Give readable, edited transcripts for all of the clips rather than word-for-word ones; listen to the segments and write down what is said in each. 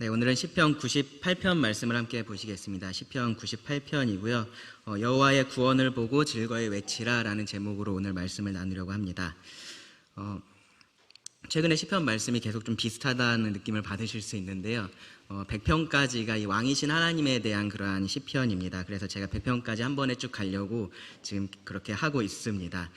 네, 오늘은 시편 98편 말씀을 함께 보시겠습니다. 시편 98편이고요. 여호와의 구원을 보고 즐거이 외치라 라는 제목으로 오늘 말씀을 나누려고 합니다. 최근에 시편 말씀이 계속 좀 비슷하다는 느낌을 받으실 수 있는데요. 100편까지가 이 왕이신 하나님에 대한 그러한 시편입니다. 그래서 제가 100편까지 한 번에 쭉 가려고 지금 그렇게 하고 있습니다.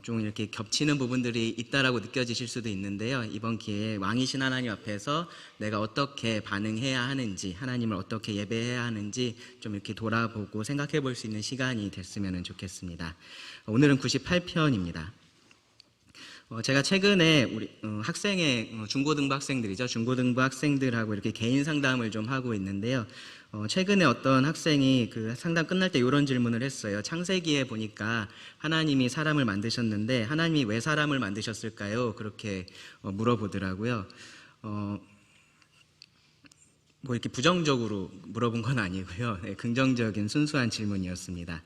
좀 이렇게 겹치는 부분들이 있다라고 느껴지실 수도 있는데요. 이번 기회에 왕이신 하나님 앞에서 내가 어떻게 반응해야 하는지, 하나님을 어떻게 예배해야 하는지 좀 이렇게 돌아보고 생각해 볼 수 있는 시간이 됐으면 좋겠습니다. 오늘은 98편입니다. 제가 최근에 우리 중고등부 학생들이죠. 중고등부 학생들하고 이렇게 개인 상담을 좀 하고 있는데요. 최근에 어떤 학생이 그 상담 끝날 때 이런 질문을 했어요. 창세기에 보니까 하나님이 사람을 만드셨는데 하나님이 왜 사람을 만드셨을까요? 그렇게 물어보더라고요. 뭐 이렇게 부정적으로 물어본 건 아니고요. 네, 긍정적인 순수한 질문이었습니다.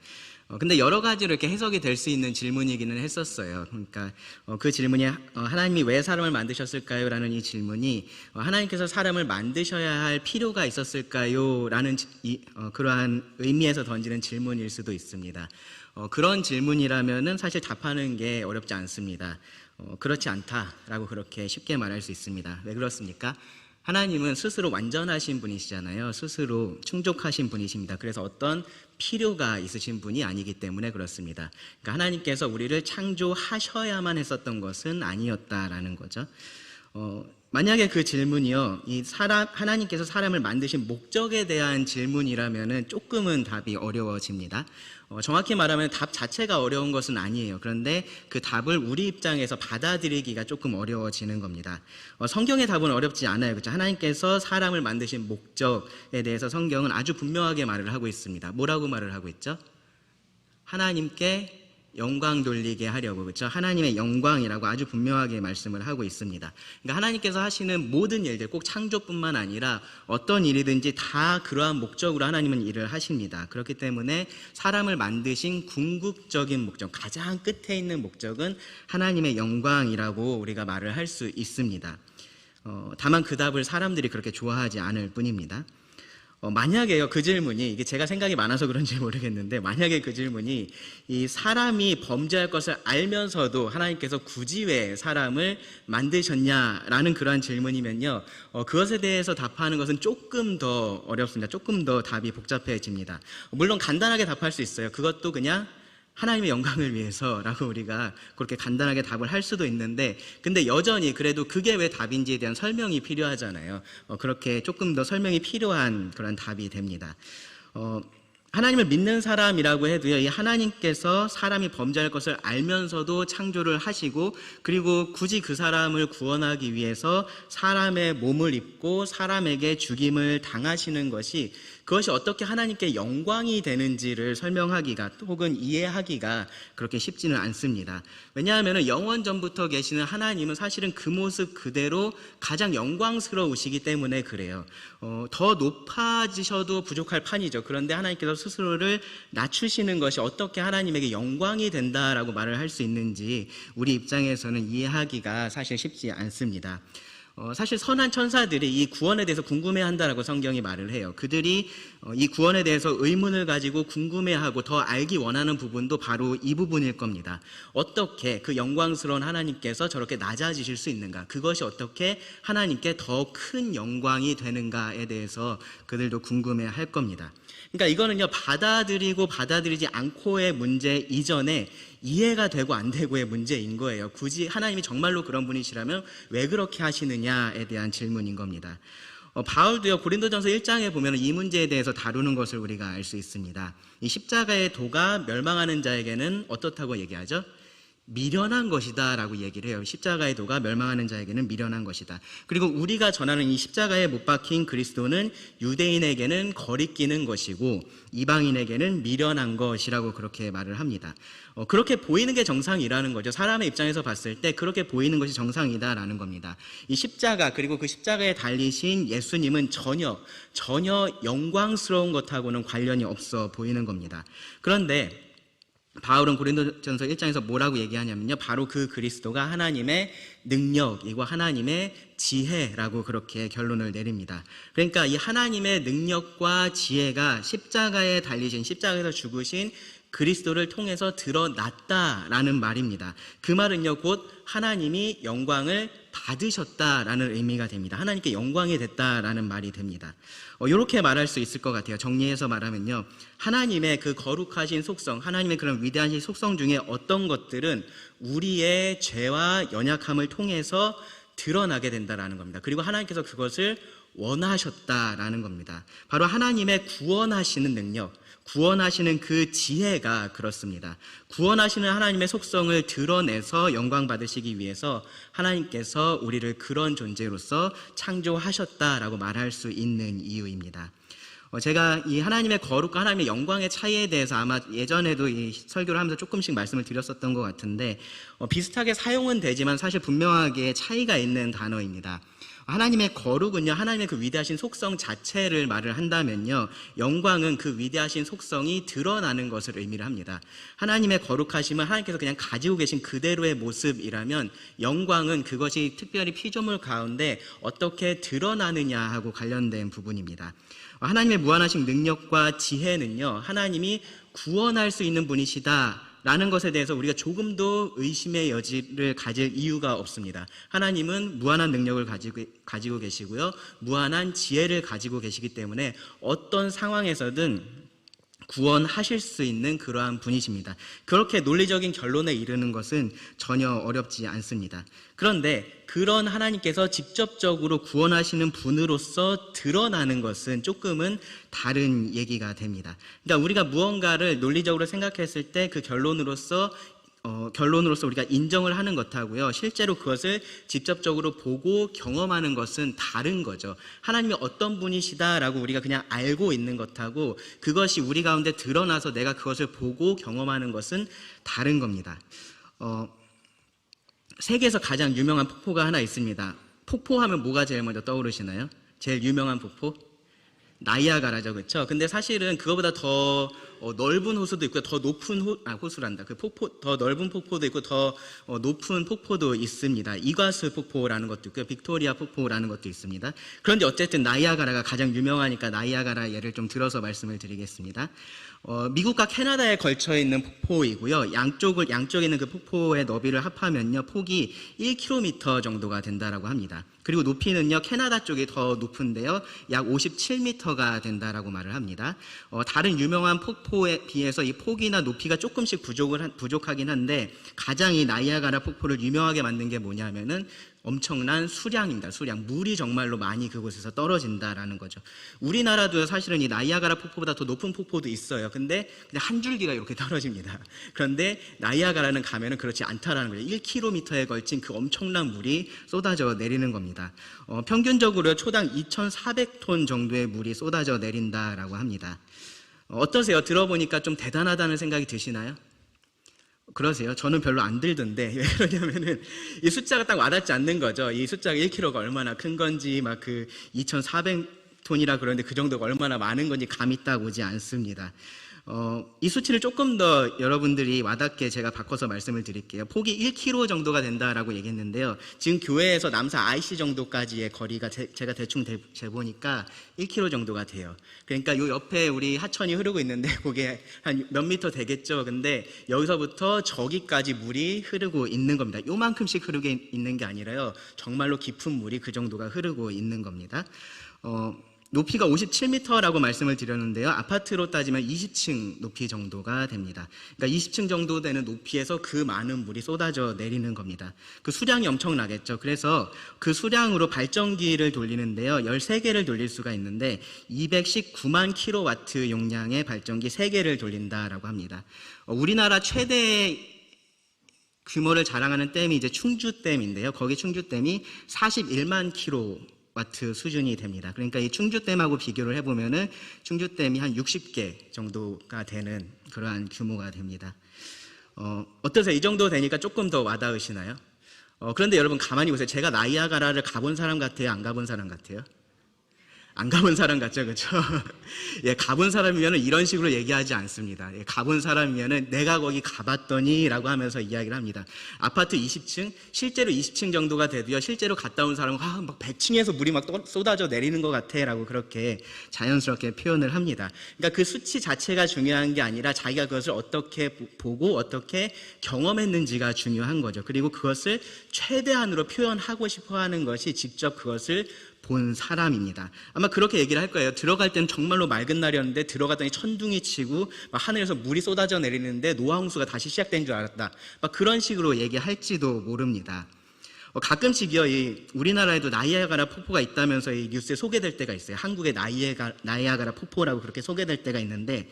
근데 여러 가지로 이렇게 해석이 될 수 있는 질문이기는 했었어요. 그러니까 그 질문이 하나님이 왜 사람을 만드셨을까요? 라는 이 질문이 하나님께서 사람을 만드셔야 할 필요가 있었을까요? 라는 그러한 의미에서 던지는 질문일 수도 있습니다. 그런 질문이라면은 사실 답하는 게 어렵지 않습니다. 그렇지 않다라고 그렇게 쉽게 말할 수 있습니다. 왜 그렇습니까? 하나님은 스스로 완전하신 분이시잖아요. 스스로 충족하신 분이십니다. 그래서 어떤 필요가 있으신 분이 아니기 때문에 그렇습니다. 그러니까 하나님께서 우리를 창조하셔야만 했었던 것은 아니었다라는 거죠. 만약에 그 질문이요, 하나님께서 사람을 만드신 목적에 대한 질문이라면은 조금은 답이 어려워집니다. 정확히 말하면 답 자체가 어려운 것은 아니에요. 그런데 그 답을 우리 입장에서 받아들이기가 조금 어려워지는 겁니다. 성경의 답은 어렵지 않아요. 그렇죠? 하나님께서 사람을 만드신 목적에 대해서 성경은 아주 분명하게 말을 하고 있습니다. 뭐라고 말을 하고 있죠? 하나님께 영광 돌리게 하려고, 그렇죠? 하나님의 영광이라고 아주 분명하게 말씀을 하고 있습니다. 그러니까 하나님께서 하시는 모든 일들, 꼭 창조뿐만 아니라 어떤 일이든지 다 그러한 목적으로 하나님은 일을 하십니다. 그렇기 때문에 사람을 만드신 궁극적인 목적, 가장 끝에 있는 목적은 하나님의 영광이라고 우리가 말을 할 수 있습니다. 다만 그 답을 사람들이 그렇게 좋아하지 않을 뿐입니다. 만약에요, 그 질문이, 이게 제가 생각이 많아서 그런지 모르겠는데, 만약에 그 질문이 이 사람이 범죄할 것을 알면서도 하나님께서 굳이 왜 사람을 만드셨냐라는 그러한 질문이면요, 그것에 대해서 답하는 것은 조금 더 어렵습니다. 조금 더 답이 복잡해집니다. 물론 간단하게 답할 수 있어요. 그것도 그냥 하나님의 영광을 위해서라고 우리가 그렇게 간단하게 답을 할 수도 있는데, 근데 여전히 그래도 그게 왜 답인지에 대한 설명이 필요하잖아요. 그렇게 조금 더 설명이 필요한 그런 답이 됩니다. 하나님을 믿는 사람이라고 해도요, 이 하나님께서 사람이 범죄할 것을 알면서도 창조를 하시고, 그리고 굳이 그 사람을 구원하기 위해서 사람의 몸을 입고 사람에게 죽임을 당하시는 것이, 그것이 어떻게 하나님께 영광이 되는지를 설명하기가 혹은 이해하기가 그렇게 쉽지는 않습니다. 왜냐하면 영원 전부터 계시는 하나님은 사실은 그 모습 그대로 가장 영광스러우시기 때문에 그래요. 더 높아지셔도 부족할 판이죠. 그런데 하나님께서 스스로를 낮추시는 것이 어떻게 하나님에게 영광이 된다라고 말을 할 수 있는지 우리 입장에서는 이해하기가 사실 쉽지 않습니다. 사실 선한 천사들이 이 구원에 대해서 궁금해한다라고 성경이 말을 해요. 그들이 이 구원에 대해서 의문을 가지고 궁금해하고 더 알기 원하는 부분도 바로 이 부분일 겁니다. 어떻게 그 영광스러운 하나님께서 저렇게 낮아지실 수 있는가? 그것이 어떻게 하나님께 더 큰 영광이 되는가에 대해서 그들도 궁금해할 겁니다. 그러니까 이거는요, 받아들이고 받아들이지 않고의 문제 이전에 이해가 되고 안 되고의 문제인 거예요. 굳이 하나님이 정말로 그런 분이시라면 왜 그렇게 하시느냐에 대한 질문인 겁니다. 바울도요, 고린도전서 1장에 보면 이 문제에 대해서 다루는 것을 우리가 알 수 있습니다. 이 십자가의 도가 멸망하는 자에게는 어떻다고 얘기하죠? 미련한 것이다 라고 얘기를 해요. 십자가의 도가 멸망하는 자에게는 미련한 것이다. 그리고 우리가 전하는 이 십자가에 못 박힌 그리스도는 유대인에게는 거리끼는 것이고 이방인에게는 미련한 것이라고 그렇게 말을 합니다. 그렇게 보이는 게 정상이라는 거죠. 사람의 입장에서 봤을 때 그렇게 보이는 것이 정상이다라는 겁니다. 이 십자가, 그리고 그 십자가에 달리신 예수님은 전혀 영광스러운 것하고는 관련이 없어 보이는 겁니다. 그런데 바울은 고린도전서 1장에서 뭐라고 얘기하냐면요, 바로 그 그리스도가 하나님의 능력이고 하나님의 지혜라고 그렇게 결론을 내립니다. 그러니까 이 하나님의 능력과 지혜가 십자가에 달리신, 십자가에서 죽으신 그리스도를 통해서 드러났다라는 말입니다. 그 말은요, 곧 하나님이 영광을 받으셨다라는 의미가 됩니다. 하나님께 영광이 됐다라는 말이 됩니다. 이렇게 말할 수 있을 것 같아요. 정리해서 말하면요, 하나님의 그 거룩하신 속성, 하나님의 그런 위대하신 속성 중에 어떤 것들은 우리의 죄와 연약함을 통해서 드러나게 된다라는 겁니다. 그리고 하나님께서 그것을 원하셨다라는 겁니다. 바로 하나님의 구원하시는 능력, 구원하시는 그 지혜가 그렇습니다. 구원하시는 하나님의 속성을 드러내서 영광 받으시기 위해서 하나님께서 우리를 그런 존재로서 창조하셨다라고 말할 수 있는 이유입니다. 제가 이 하나님의 거룩과 하나님의 영광의 차이에 대해서 아마 예전에도 이 설교를 하면서 조금씩 말씀을 드렸었던 것 같은데, 비슷하게 사용은 되지만 사실 분명하게 차이가 있는 단어입니다. 하나님의 거룩은요, 하나님의 그 위대하신 속성 자체를 말을 한다면요, 영광은 그 위대하신 속성이 드러나는 것을 의미를 합니다. 하나님의 거룩하심은 하나님께서 그냥 가지고 계신 그대로의 모습이라면, 영광은 그것이 특별히 피조물 가운데 어떻게 드러나느냐 하고 관련된 부분입니다. 하나님의 무한하신 능력과 지혜는요, 하나님이 구원할 수 있는 분이시다 라는 것에 대해서 우리가 조금도 의심의 여지를 가질 이유가 없습니다. 하나님은 무한한 능력을 가지고 계시고요, 무한한 지혜를 가지고 계시기 때문에 어떤 상황에서든 구원하실 수 있는 그러한 분이십니다. 그렇게 논리적인 결론에 이르는 것은 전혀 어렵지 않습니다. 그런데 그런 하나님께서 직접적으로 구원하시는 분으로서 드러나는 것은 조금은 다른 얘기가 됩니다. 그러니까 우리가 무언가를 논리적으로 생각했을 때 그 결론으로서 우리가 인정을 하는 것하고요, 실제로 그것을 직접적으로 보고 경험하는 것은 다른 거죠. 하나님이 어떤 분이시다라고 우리가 그냥 알고 있는 것하고 그것이 우리 가운데 드러나서 내가 그것을 보고 경험하는 것은 다른 겁니다. 세계에서 가장 유명한 폭포가 하나 있습니다. 폭포하면 뭐가 제일 먼저 떠오르시나요? 제일 유명한 폭포? 나이아가라죠, 그렇죠? 근데 사실은 그거보다 더 넓은 호수도 있고, 더 높은 호수란다. 그 폭포, 더 넓은 폭포도 있고, 더 높은 폭포도 있습니다. 이과수 폭포라는 것도 있고요, 빅토리아 폭포라는 것도 있습니다. 그런데 어쨌든 나이아가라가 가장 유명하니까 나이아가라 예를 좀 들어서 말씀을 드리겠습니다. 미국과 캐나다에 걸쳐 있는 폭포이고요. 양쪽에 있는 그 폭포의 너비를 합하면요, 폭이 1km 정도가 된다라고 합니다. 그리고 높이는요, 캐나다 쪽이 더 높은데요, 약 57m가 된다라고 말을 합니다. 다른 유명한 폭포에 비해서 이 폭이나 높이가 조금씩 부족하긴 한데, 가장 이 나이아가라 폭포를 유명하게 만든 게 뭐냐면은 엄청난 수량입니다. 수량. 물이 정말로 많이 그곳에서 떨어진다라는 거죠. 우리나라도 사실은 이 나이아가라 폭포보다 더 높은 폭포도 있어요. 근데 그냥 한 줄기가 이렇게 떨어집니다. 그런데 나이아가라는 가면은 그렇지 않다라는 거죠. 1km에 걸친 그 엄청난 물이 쏟아져 내리는 겁니다. 평균적으로 초당 2,400톤 정도의 물이 쏟아져 내린다라고 합니다. 어떠세요? 들어보니까 좀 대단하다는 생각이 드시나요? 그러세요? 저는 별로 안 들던데, 왜 그러냐면은 이 숫자가 딱 와닿지 않는 거죠. 이 숫자가 1kg가 얼마나 큰 건지, 막 그 2,400톤이라 그러는데 그 정도가 얼마나 많은 건지 감이 딱 오지 않습니다. 이 수치를 조금 더 여러분들이 와닿게 제가 바꿔서 말씀을 드릴게요. 폭이 1km 정도가 된다라고 얘기했는데요, 지금 교회에서 남사 IC 정도까지의 거리가 제가 대충 재보니까 1km 정도가 돼요. 그러니까 요 옆에 우리 하천이 흐르고 있는데 그게 한 몇 미터 되겠죠. 근데 여기서부터 저기까지 물이 흐르고 있는 겁니다. 요만큼씩 흐르고 있는 게 아니라요, 정말로 깊은 물이 그 정도가 흐르고 있는 겁니다. 높이가 57m라고 말씀을 드렸는데요, 아파트로 따지면 20층 높이 정도가 됩니다. 그러니까 20층 정도 되는 높이에서 그 많은 물이 쏟아져 내리는 겁니다. 그 수량이 엄청나겠죠. 그래서 그 수량으로 발전기를 돌리는데요, 13개를 돌릴 수가 있는데 219만 킬로와트 용량의 발전기 3개를 돌린다라고 합니다. 우리나라 최대 규모를 자랑하는 댐이 이제 충주댐인데요, 거기 충주댐이 41만 킬로와트 수준이 됩니다. 그러니까 이 충주댐하고 비교를 해보면은 충주댐이 한 60개 정도가 되는 그러한 규모가 됩니다. 어떠세요? 이 정도 되니까 조금 더 와닿으시나요? 그런데 여러분 가만히 보세요. 제가 나이아가라를 가본 사람 같아요? 안 가본 사람 같아요? 안 가본 사람 같죠, 그렇죠? 예, 가본 사람이면은 이런 식으로 얘기하지 않습니다. 예, 가본 사람이면은 내가 거기 가봤더니라고 하면서 이야기를 합니다. 아파트 20층, 실제로 20층 정도가 돼도요, 실제로 갔다 온 사람은 막 100층에서 물이 막 쏟아져 내리는 것 같아라고 그렇게 자연스럽게 표현을 합니다. 그러니까 그 수치 자체가 중요한 게 아니라 자기가 그것을 어떻게 보고 어떻게 경험했는지가 중요한 거죠. 그리고 그것을 최대한으로 표현하고 싶어하는 것이 직접 그것을 본 사람입니다. 아마 그렇게 얘기를 할 거예요. 들어갈 때는 정말로 맑은 날이었는데 들어갔더니 천둥이 치고 막 하늘에서 물이 쏟아져 내리는데 노하홍수가 다시 시작된 줄 알았다. 막 그런 식으로 얘기할지도 모릅니다. 가끔씩요, 우리나라에도 나이아가라 폭포가 있다면서 이 뉴스에 소개될 때가 있어요. 한국의 나이아가라 폭포라고 그렇게 소개될 때가 있는데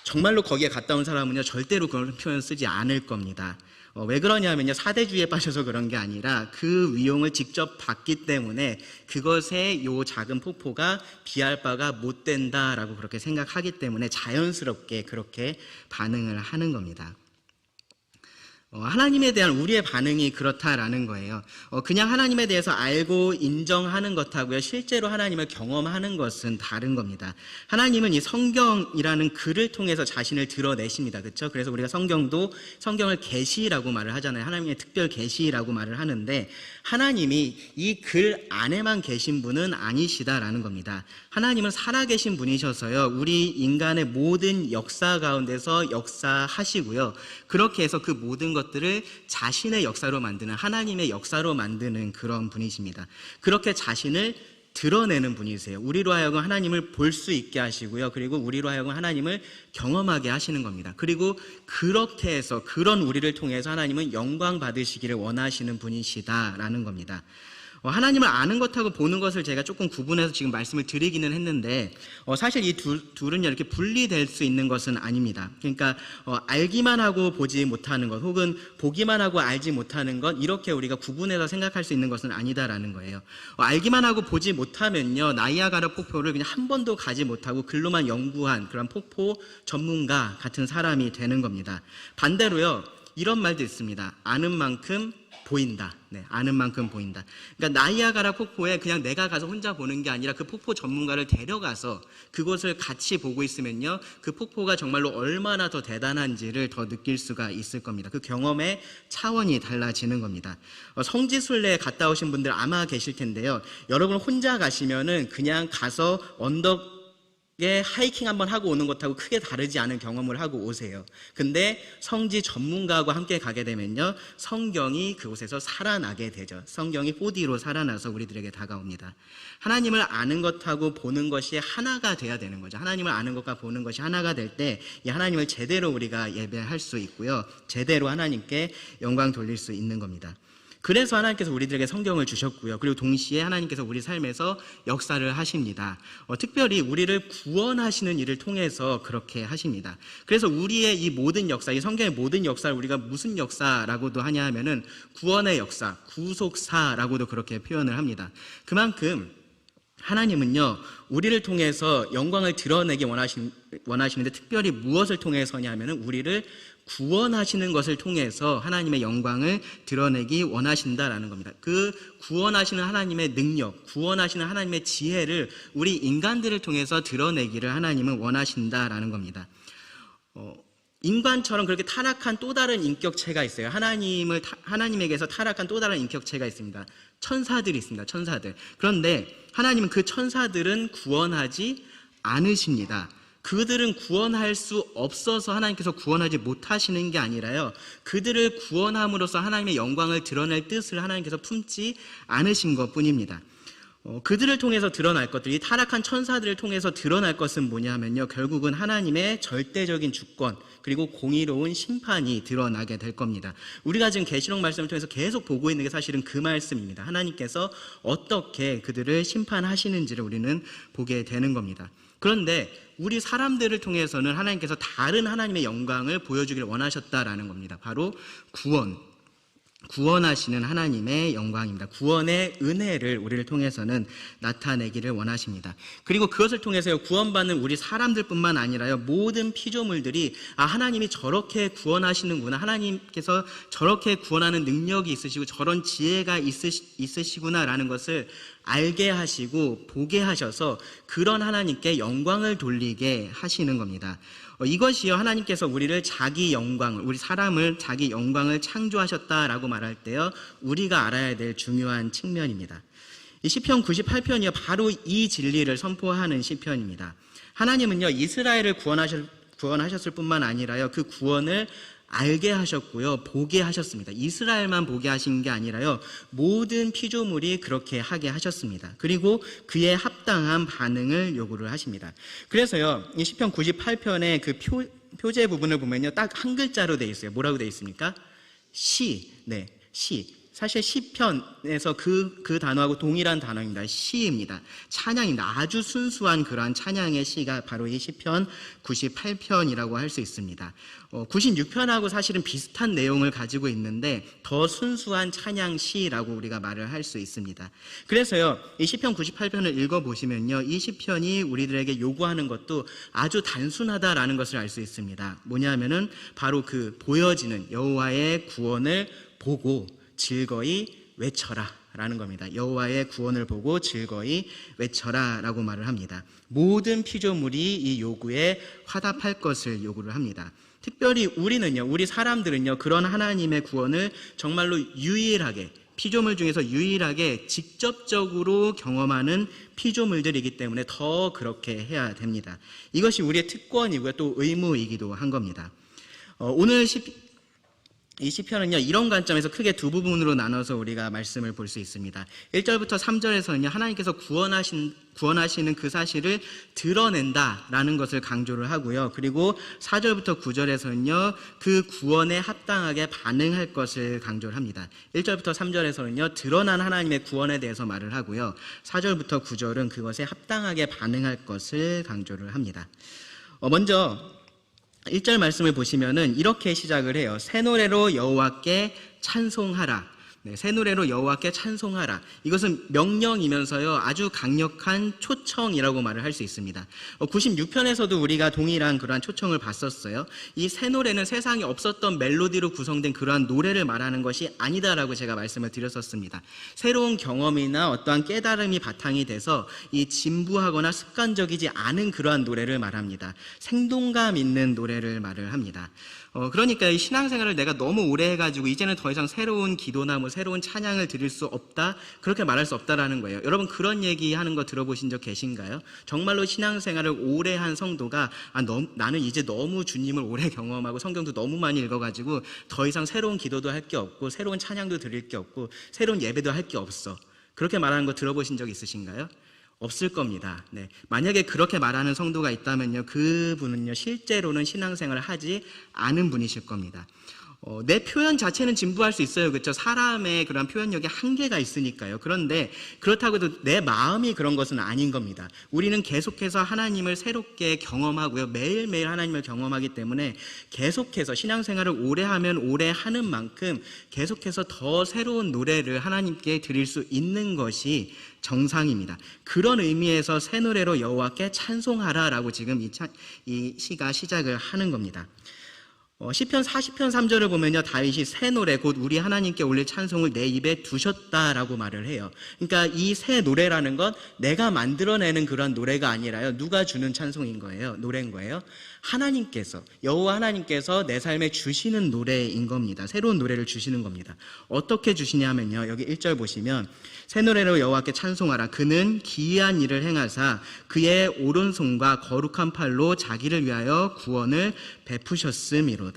정말로 거기에 갔다 온 사람은요, 절대로 그런 표현 쓰지 않을 겁니다. 왜 그러냐면요, 사대주의에 빠져서 그런 게 아니라 그 위용을 직접 봤기 때문에 그것에 요 작은 폭포가 비할 바가 못 된다라고 그렇게 생각하기 때문에 자연스럽게 그렇게 반응을 하는 겁니다. 하나님에 대한 우리의 반응이 그렇다라는 거예요. 그냥 하나님에 대해서 알고 인정하는 것하고요, 실제로 하나님을 경험하는 것은 다른 겁니다. 하나님은 이 성경이라는 글을 통해서 자신을 드러내십니다. 그렇죠? 그래서 우리가 성경을 계시라고 말을 하잖아요. 하나님의 특별 계시라고 말을 하는데 하나님이 이 글 안에만 계신 분은 아니시다라는 겁니다. 하나님은 살아계신 분이셔서요, 우리 인간의 모든 역사 가운데서 역사하시고요, 그렇게 해서 그 모든 것들을 자신의 역사로 만드는, 하나님의 역사로 만드는 그런 분이십니다. 그렇게 자신을 드러내는 분이세요. 우리로 하여금 하나님을 볼 수 있게 하시고요, 그리고 우리로 하여금 하나님을 경험하게 하시는 겁니다. 그리고 그렇게 해서 그런 우리를 통해서 하나님은 영광 받으시기를 원하시는 분이시다라는 겁니다. 하나님을 아는 것하고 보는 것을 제가 조금 구분해서 지금 말씀을 드리기는 했는데 사실 이 둘은 이렇게 분리될 수 있는 것은 아닙니다. 그러니까 알기만 하고 보지 못하는 것, 혹은 보기만 하고 알지 못하는 것, 이렇게 우리가 구분해서 생각할 수 있는 것은 아니다라는 거예요. 알기만 하고 보지 못하면요, 나이아가라 폭포를 그냥 한 번도 가지 못하고 글로만 연구한 그런 폭포 전문가 같은 사람이 되는 겁니다. 반대로요, 이런 말도 있습니다. 아는 만큼 보인다. 네, 아는 만큼 보인다. 그러니까 나이아가라 폭포에 그냥 내가 가서 혼자 보는 게 아니라 그 폭포 전문가를 데려가서 그곳을 같이 보고 있으면요, 그 폭포가 정말로 얼마나 더 대단한지를 더 느낄 수가 있을 겁니다. 그 경험의 차원이 달라지는 겁니다. 성지순례에 갔다 오신 분들 아마 계실 텐데요, 여러분 혼자 가시면은 그냥 가서 언덕 하이킹 한번 하고 오는 것하고 크게 다르지 않은 경험을 하고 오세요. 근데 성지 전문가하고 함께 가게 되면요, 성경이 그곳에서 살아나게 되죠. 성경이 4D로 살아나서 우리들에게 다가옵니다. 하나님을 아는 것하고 보는 것이 하나가 돼야 되는 거죠. 하나님을 아는 것과 보는 것이 하나가 될 때 이 하나님을 제대로 우리가 예배할 수 있고요, 제대로 하나님께 영광 돌릴 수 있는 겁니다. 그래서 하나님께서 우리들에게 성경을 주셨고요, 그리고 동시에 하나님께서 우리 삶에서 역사를 하십니다. 특별히 우리를 구원하시는 일을 통해서 그렇게 하십니다. 그래서 우리의 이 모든 역사, 이 성경의 모든 역사를 우리가 무슨 역사라고도 하냐 하면은 구원의 역사, 구속사라고도 그렇게 표현을 합니다. 그만큼 하나님은요, 우리를 통해서 영광을 드러내기 원하시는데 특별히 무엇을 통해서냐 하면은 우리를 구원하시는 것을 통해서 하나님의 영광을 드러내기 원하신다라는 겁니다. 그 구원하시는 하나님의 능력, 구원하시는 하나님의 지혜를 우리 인간들을 통해서 드러내기를 하나님은 원하신다라는 겁니다. 인간처럼 그렇게 타락한 또 다른 인격체가 있어요. 하나님에게서 타락한 또 다른 인격체가 있습니다. 천사들이 있습니다. 천사들. 그런데 하나님은 그 천사들은 구원하지 않으십니다. 그들은 구원할 수 없어서 하나님께서 구원하지 못하시는 게 아니라요, 그들을 구원함으로써 하나님의 영광을 드러낼 뜻을 하나님께서 품지 않으신 것뿐입니다. 그들을 통해서 드러날 것들이, 타락한 천사들을 통해서 드러날 것은 뭐냐면요, 결국은 하나님의 절대적인 주권 그리고 공의로운 심판이 드러나게 될 겁니다. 우리가 지금 계시록 말씀을 통해서 계속 보고 있는 게 사실은 그 말씀입니다. 하나님께서 어떻게 그들을 심판하시는지를 우리는 보게 되는 겁니다. 그런데 우리 사람들을 통해서는 하나님께서 다른 하나님의 영광을 보여주기를 원하셨다라는 겁니다. 바로 구원하시는 하나님의 영광입니다. 구원의 은혜를 우리를 통해서는 나타내기를 원하십니다. 그리고 그것을 통해서요, 구원받는 우리 사람들뿐만 아니라요, 모든 피조물들이 하나님이 저렇게 구원하시는구나, 하나님께서 저렇게 구원하는 능력이 있으시고 저런 지혜가 있으시구나라는 것을 알게 하시고 보게 하셔서 그런 하나님께 영광을 돌리게 하시는 겁니다. 이것이요, 하나님께서 우리를 자기 영광을, 우리 사람을 자기 영광을 창조하셨다라고 말할 때요, 우리가 알아야 될 중요한 측면입니다. 이 시편 98편이요, 바로 이 진리를 선포하는 시편입니다. 하나님은요, 이스라엘을 구원하셨을 뿐만 아니라요, 그 구원을 알게 하셨고요, 보게 하셨습니다. 이스라엘만 보게 하신 게 아니라요, 모든 피조물이 그렇게 하게 하셨습니다. 그리고 그에 합당한 반응을 요구를 하십니다. 그래서요, 이 시편 98편의 그 표제 부분을 보면요, 딱 한 글자로 되어 있어요. 뭐라고 되어 있습니까? 시. 네, 시. 사실 시편에서 그 단어하고 동일한 단어입니다. 시입니다. 찬양입니다. 아주 순수한 그러한 찬양의 시가 바로 이 시편 98편이라고 할 수 있습니다. 96편하고 사실은 비슷한 내용을 가지고 있는데 더 순수한 찬양 시라고 우리가 말을 할 수 있습니다. 그래서요, 이 시편 98편을 읽어보시면요, 이 시편이 우리들에게 요구하는 것도 아주 단순하다라는 것을 알 수 있습니다. 뭐냐면은 바로 그 보여지는 여호와의 구원을 보고 즐거이 외쳐라 라는 겁니다. 여호와의 구원을 보고 즐거이 외쳐라 라고 말을 합니다. 모든 피조물이 이 요구에 화답할 것을 요구를 합니다. 특별히 우리 사람들은요, 그런 하나님의 구원을 정말로 유일하게, 피조물 중에서 유일하게 직접적으로 경험하는 피조물들이기 때문에 더 그렇게 해야 됩니다. 이것이 우리의 특권이고요, 또 의무이기도 한 겁니다. 오늘 이 시편은요, 이런 관점에서 크게 두 부분으로 나눠서 우리가 말씀을 볼 수 있습니다. 1절부터 3절에서는요, 하나님께서 구원하시는 그 사실을 드러낸다라는 것을 강조를 하고요. 그리고 4절부터 9절에서는요, 그 구원에 합당하게 반응할 것을 강조를 합니다. 1절부터 3절에서는요, 드러난 하나님의 구원에 대해서 말을 하고요. 4절부터 9절은 그것에 합당하게 반응할 것을 강조를 합니다. 먼저 1절 말씀을 보시면은 이렇게 시작을 해요. 새 노래로 여호와께 찬송하라. 네, 새 노래로 여호와께 찬송하라. 이것은 명령이면서요, 아주 강력한 초청이라고 말을 할 수 있습니다. 96편에서도 우리가 동일한 그러한 초청을 봤었어요. 이 새 노래는 세상에 없었던 멜로디로 구성된 그러한 노래를 말하는 것이 아니다라고 제가 말씀을 드렸었습니다. 새로운 경험이나 어떠한 깨달음이 바탕이 돼서 이 진부하거나 습관적이지 않은 그러한 노래를 말합니다. 생동감 있는 노래를 말을 합니다. 그러니까 이 신앙생활을 내가 너무 오래 해가지고 이제는 더 이상 새로운 기도나 뭐 새로운 찬양을 드릴 수 없다, 그렇게 말할 수 없다라는 거예요. 여러분, 그런 얘기하는 거 들어보신 적 계신가요? 정말로 신앙생활을 오래 한 성도가 나는 이제 너무 주님을 오래 경험하고 성경도 너무 많이 읽어가지고 더 이상 새로운 기도도 할 게 없고 새로운 찬양도 드릴 게 없고 새로운 예배도 할 게 없어, 그렇게 말하는 거 들어보신 적 있으신가요? 없을 겁니다. 네. 만약에 그렇게 말하는 성도가 있다면요, 그분은요, 실제로는 신앙생활을 하지 않은 분이실 겁니다. 내 표현 자체는 진부할 수 있어요. 그렇죠? 사람의 그런 표현력에 한계가 있으니까요. 그런데 그렇다고 해도 내 마음이 그런 것은 아닌 겁니다. 우리는 계속해서 하나님을 새롭게 경험하고요, 매일매일 하나님을 경험하기 때문에 계속해서 신앙생활을 오래 하면 오래 하는 만큼 계속해서 더 새로운 노래를 하나님께 드릴 수 있는 것이 정상입니다. 그런 의미에서 새 노래로 여호와께 찬송하라라고 지금 이 시가 시작을 하는 겁니다. 시편 40편 3절을 보면요, 다윗이 새 노래 곧 우리 하나님께 올릴 찬송을 내 입에 두셨다라고 말을 해요. 그러니까 이 새 노래라는 건 내가 만들어내는 그런 노래가 아니라요, 누가 주는 찬송인 거예요, 노래인 거예요. 하나님께서, 여호와 하나님께서 내 삶에 주시는 노래인 겁니다. 새로운 노래를 주시는 겁니다. 어떻게 주시냐면요, 여기 1절 보시면 새 노래로 여호와께 찬송하라. 그는 기이한 일을 행하사 그의 오른손과 거룩한 팔로 자기를 위하여 구원을 베푸셨음이로다.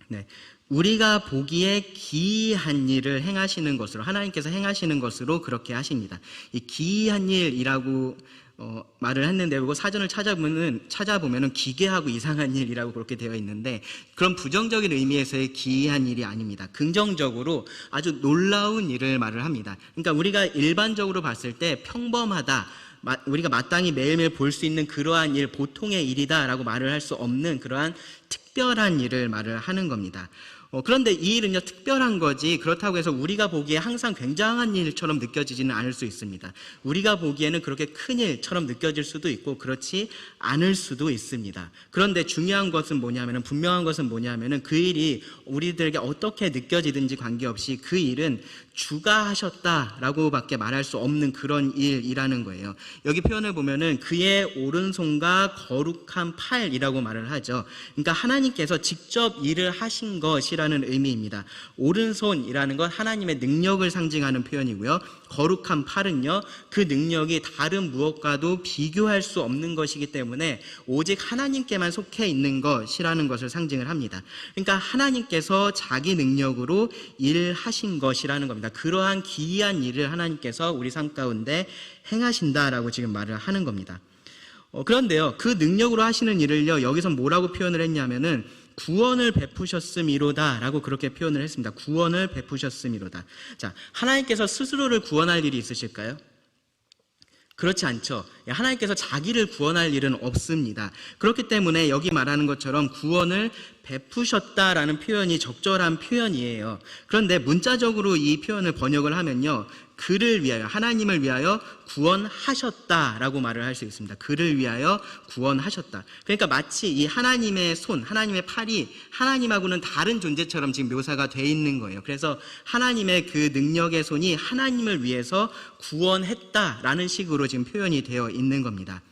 네, 우리가 보기에 기이한 일을 행하시는 것으로, 하나님께서 행하시는 것으로 그렇게 하십니다. 이 기이한 일이라고 말을 했는데, 그거 사전을 찾아보면은 기괴하고 이상한 일이라고 그렇게 되어 있는데, 그런 부정적인 의미에서의 기이한 일이 아닙니다. 긍정적으로 아주 놀라운 일을 말을 합니다. 그러니까 우리가 일반적으로 봤을 때 평범하다, 우리가 마땅히 매일매일 볼 수 있는 그러한 일, 보통의 일이다라고 말을 할 수 없는 그러한 특별한 일을 말을 하는 겁니다. 그런데 이 일은요, 특별한 거지 그렇다고 해서 우리가 보기에 항상 굉장한 일처럼 느껴지지는 않을 수 있습니다. 우리가 보기에는 그렇게 큰 일처럼 느껴질 수도 있고 그렇지 않을 수도 있습니다. 그런데 중요한 것은 뭐냐면은, 분명한 것은 뭐냐면은, 그 일이 우리들에게 어떻게 느껴지든지 관계없이 그 일은 주가 하셨다라고 밖에 말할 수 없는 그런 일이라는 거예요. 여기 표현을 보면은 그의 오른손과 거룩한 팔이라고 말을 하죠. 그러니까 하나님께서 직접 일을 하신 것이라는 의미입니다. 오른손이라는 건 하나님의 능력을 상징하는 표현이고요. 거룩한 팔은요, 그 능력이 다른 무엇과도 비교할 수 없는 것이기 때문에 오직 하나님께만 속해 있는 것이라는 것을 상징을 합니다. 그러니까 하나님께서 자기 능력으로 일하신 것이라는 겁니다. 그러한 기이한 일을 하나님께서 우리 삶 가운데 행하신다라고 지금 말을 하는 겁니다. 그런데요, 그 능력으로 하시는 일을요, 여기서 뭐라고 표현을 했냐면은 구원을 베푸셨음이로다 라고 그렇게 표현을 했습니다. 구원을 베푸셨음이로다. 자, 하나님께서 스스로를 구원할 일이 있으실까요? 그렇지 않죠. 하나님께서 자기를 구원할 일은 없습니다. 그렇기 때문에 여기 말하는 것처럼 구원을 베푸셨다라는 표현이 적절한 표현이에요. 그런데 문자적으로 이 표현을 번역을 하면요, 그를 위하여, 하나님을 위하여 구원하셨다라고 말을 할 수 있습니다. 그를 위하여 구원하셨다. 그러니까 마치 이 하나님의 손, 하나님의 팔이 하나님하고는 다른 존재처럼 지금 묘사가 돼 있는 거예요. 그래서 하나님의 그 능력의 손이 하나님을 위해서 구원했다라는 식으로 지금 표현이 되어 있는 겁니다.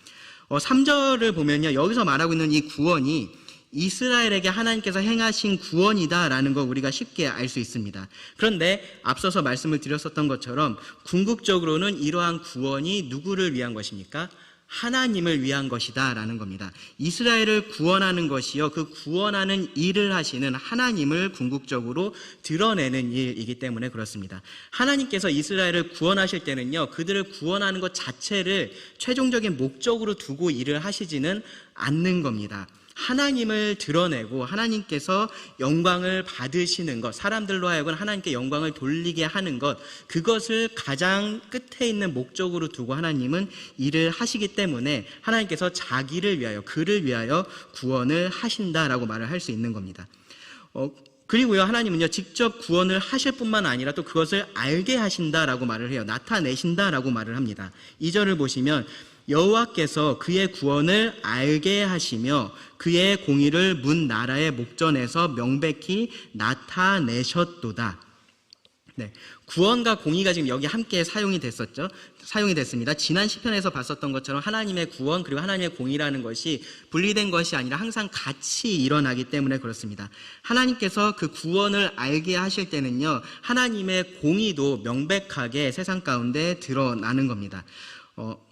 3절을 보면요, 여기서 말하고 있는 이 구원이 이스라엘에게 하나님께서 행하신 구원이다라는 거 우리가 쉽게 알 수 있습니다. 그런데 앞서서 말씀을 드렸었던 것처럼 궁극적으로는 이러한 구원이 누구를 위한 것입니까? 하나님을 위한 것이다라는 겁니다. 이스라엘을 구원하는 것이요, 그 구원하는 일을 하시는 하나님을 궁극적으로 드러내는 일이기 때문에 그렇습니다. 하나님께서 이스라엘을 구원하실 때는요, 그들을 구원하는 것 자체를 최종적인 목적으로 두고 일을 하시지는 않는 겁니다. 하나님을 드러내고 하나님께서 영광을 받으시는 것, 사람들로 하여금 하나님께 영광을 돌리게 하는 것, 그것을 가장 끝에 있는 목적으로 두고 하나님은 일을 하시기 때문에 하나님께서 자기를 위하여, 그를 위하여 구원을 하신다라고 말을 할 수 있는 겁니다. 그리고요, 하나님은요, 직접 구원을 하실 뿐만 아니라 또 그것을 알게 하신다라고 말을 해요. 나타내신다라고 말을 합니다. 2절을 보시면 여호와께서 그의 구원을 알게 하시며 그의 공의를 문 나라의 목전에서 명백히 나타내셨도다. 네, 구원과 공의가 지금 여기 함께 사용이 됐습니다. 지난 시편에서 봤었던 것처럼 하나님의 구원 그리고 하나님의 공의라는 것이 분리된 것이 아니라 항상 같이 일어나기 때문에 그렇습니다. 하나님께서 그 구원을 알게 하실 때는요, 하나님의 공의도 명백하게 세상 가운데 드러나는 겁니다.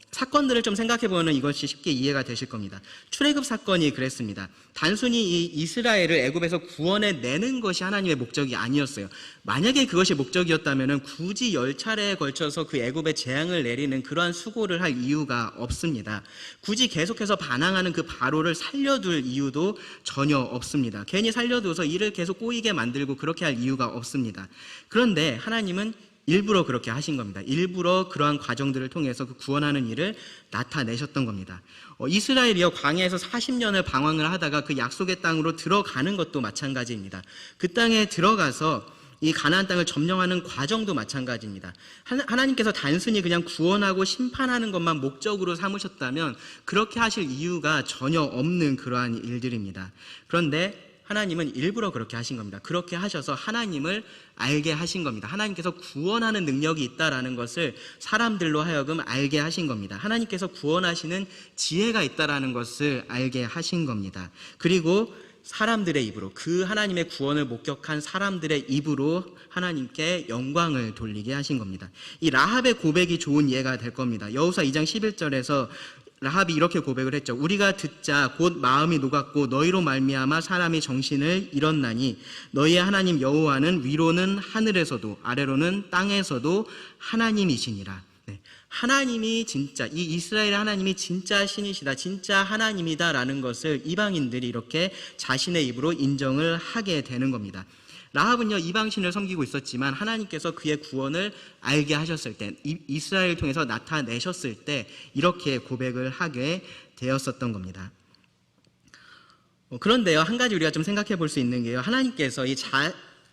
사건들을 좀 생각해 보면 이것이 쉽게 이해가 되실 겁니다. 출애굽 사건이 그랬습니다. 단순히 이 이스라엘을 애굽에서 구원해 내는 것이 하나님의 목적이 아니었어요. 만약에 그것이 목적이었다면 굳이 10차례에 걸쳐서 그 애굽에 재앙을 내리는 그러한 수고를 할 이유가 없습니다. 굳이 계속해서 반항하는 그 바로를 살려둘 이유도 전혀 없습니다. 괜히 살려둬서 일을 계속 꼬이게 만들고 그렇게 할 이유가 없습니다. 그런데 하나님은 일부러 그렇게 하신 겁니다. 일부러 그러한 과정들을 통해서 그 구원하는 일을 나타내셨던 겁니다. 이스라엘이요, 광야에서 40년을 방황을 하다가 그 약속의 땅으로 들어가는 것도 마찬가지입니다. 그 땅에 들어가서 이 가나안 땅을 점령하는 과정도 마찬가지입니다. 하나님께서 단순히 그냥 구원하고 심판하는 것만 목적으로 삼으셨다면 그렇게 하실 이유가 전혀 없는 그러한 일들입니다. 그런데 하나님은 일부러 그렇게 하신 겁니다. 그렇게 하셔서 하나님을 알게 하신 겁니다. 하나님께서 구원하는 능력이 있다라는 것을 사람들로 하여금 알게 하신 겁니다. 하나님께서 구원하시는 지혜가 있다라는 것을 알게 하신 겁니다. 그리고 사람들의 입으로, 그 하나님의 구원을 목격한 사람들의 입으로 하나님께 영광을 돌리게 하신 겁니다. 이 라합의 고백이 좋은 예가 될 겁니다. 여호수아 2장 11절에서 라합이 이렇게 고백을 했죠. 우리가 듣자 곧 마음이 녹았고 너희로 말미암아 사람이 정신을 잃었나니 너희의 하나님 여호와는 위로는 하늘에서도 아래로는 땅에서도 하나님이시니라. 네. 하나님이 진짜, 이 이스라엘의 하나님이 진짜 신이시다, 진짜 하나님이다라는 것을 이방인들이 이렇게 자신의 입으로 인정을 하게 되는 겁니다. 라합은요, 이방신을 섬기고 있었지만 하나님께서 그의 구원을 알게 하셨을 때, 이스라엘을 통해서 나타내셨을 때 이렇게 고백을 하게 되었었던 겁니다. 그런데요, 한 가지 우리가 좀 생각해 볼 수 있는 게요, 하나님께서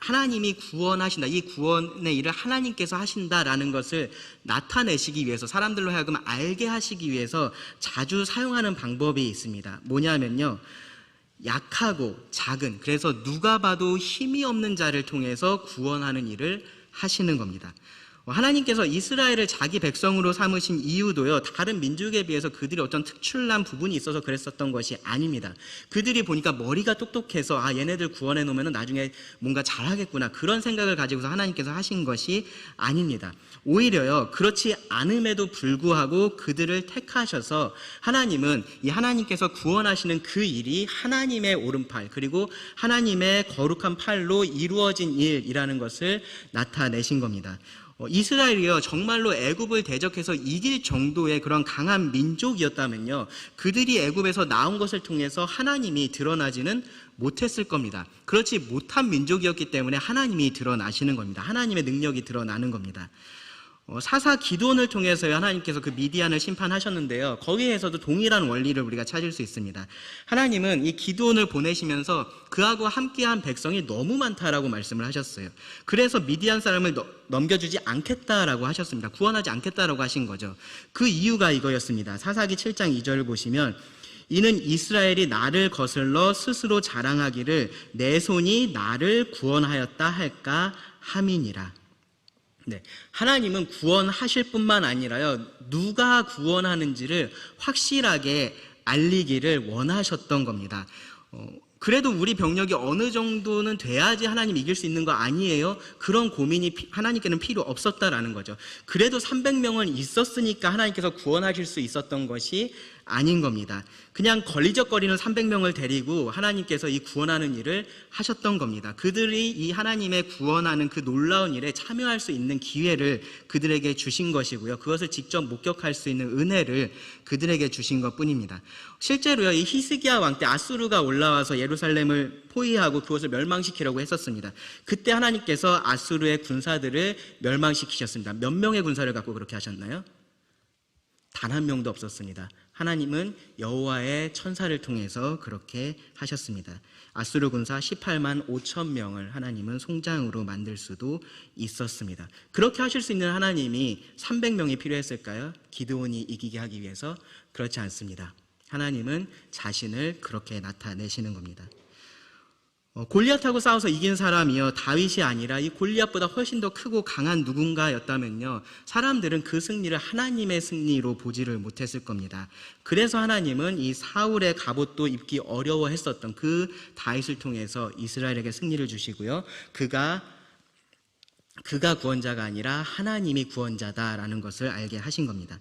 하나님이 구원하신다, 이 구원의 일을 하나님께서 하신다라는 것을 나타내시기 위해서, 사람들로 하여금 알게 하시기 위해서 자주 사용하는 방법이 있습니다. 뭐냐면요, 약하고 작은, 그래서 누가 봐도 힘이 없는 자를 통해서 구원하는 일을 하시는 겁니다. 하나님께서 이스라엘을 자기 백성으로 삼으신 이유도요, 다른 민족에 비해서 그들이 어떤 특출난 부분이 있어서 그랬었던 것이 아닙니다. 그들이 보니까 머리가 똑똑해서 얘네들 구원해 놓으면 나중에 뭔가 잘하겠구나, 그런 생각을 가지고서 하나님께서 하신 것이 아닙니다. 오히려요, 그렇지 않음에도 불구하고 그들을 택하셔서 하나님은 이 하나님께서 구원하시는 그 일이 하나님의 오른팔, 그리고 하나님의 거룩한 팔로 이루어진 일이라는 것을 나타내신 겁니다. 이스라엘이요, 정말로 애굽을 대적해서 이길 정도의 그런 강한 민족이었다면요, 그들이 애굽에서 나온 것을 통해서 하나님이 드러나지는 못했을 겁니다. 그렇지 못한 민족이었기 때문에 하나님이 드러나시는 겁니다. 하나님의 능력이 드러나는 겁니다. 사사 기드온을 통해서 하나님께서 그 미디안을 심판하셨는데요, 거기에서도 동일한 원리를 우리가 찾을 수 있습니다. 하나님은 이 기드온을 보내시면서 그하고 함께한 백성이 너무 많다라고 말씀을 하셨어요. 그래서 미디안 사람을 넘겨주지 않겠다라고 하셨습니다. 구원하지 않겠다라고 하신 거죠. 그 이유가 이거였습니다. 사사기 7장 2절을 보시면, 이는 이스라엘이 나를 거슬러 스스로 자랑하기를 내 손이 나를 구원하였다 할까 함이니라. 네, 하나님은 구원하실 뿐만 아니라요, 누가 구원하는지를 확실하게 알리기를 원하셨던 겁니다. 그래도 우리 병력이 어느 정도는 돼야지 하나님 이길 수 있는 거 아니에요? 그런 고민이 하나님께는 필요 없었다라는 거죠. 그래도 300명은 있었으니까 하나님께서 구원하실 수 있었던 것이 아닌 겁니다. 그냥 걸리적거리는 300명을 데리고 하나님께서 이 구원하는 일을 하셨던 겁니다. 그들이 이 하나님의 구원하는 그 놀라운 일에 참여할 수 있는 기회를 그들에게 주신 것이고요, 그것을 직접 목격할 수 있는 은혜를 그들에게 주신 것뿐입니다. 실제로요, 이 히스기야 왕 때 아수르가 올라와서 예루살렘을 포위하고 그것을 멸망시키려고 했었습니다. 그때 하나님께서 아수르의 군사들을 멸망시키셨습니다. 몇 명의 군사를 갖고 그렇게 하셨나요? 단 한 명도 없었습니다. 하나님은 여호와의 천사를 통해서 그렇게 하셨습니다. 아수르 군사 18만 5천 명을 하나님은 송장으로 만들 수도 있었습니다. 그렇게 하실 수 있는 하나님이 300명이 필요했을까요? 기드온이 이기게 하기 위해서? 그렇지 않습니다. 하나님은 자신을 그렇게 나타내시는 겁니다. 골리앗하고 싸워서 이긴 사람이요, 다윗이 아니라 이 골리앗보다 훨씬 더 크고 강한 누군가였다면요, 사람들은 그 승리를 하나님의 승리로 보지를 못했을 겁니다. 그래서 하나님은 이 사울의 갑옷도 입기 어려워했었던 그 다윗을 통해서 이스라엘에게 승리를 주시고요, 그가 구원자가 아니라 하나님이 구원자다라는 것을 알게 하신 겁니다.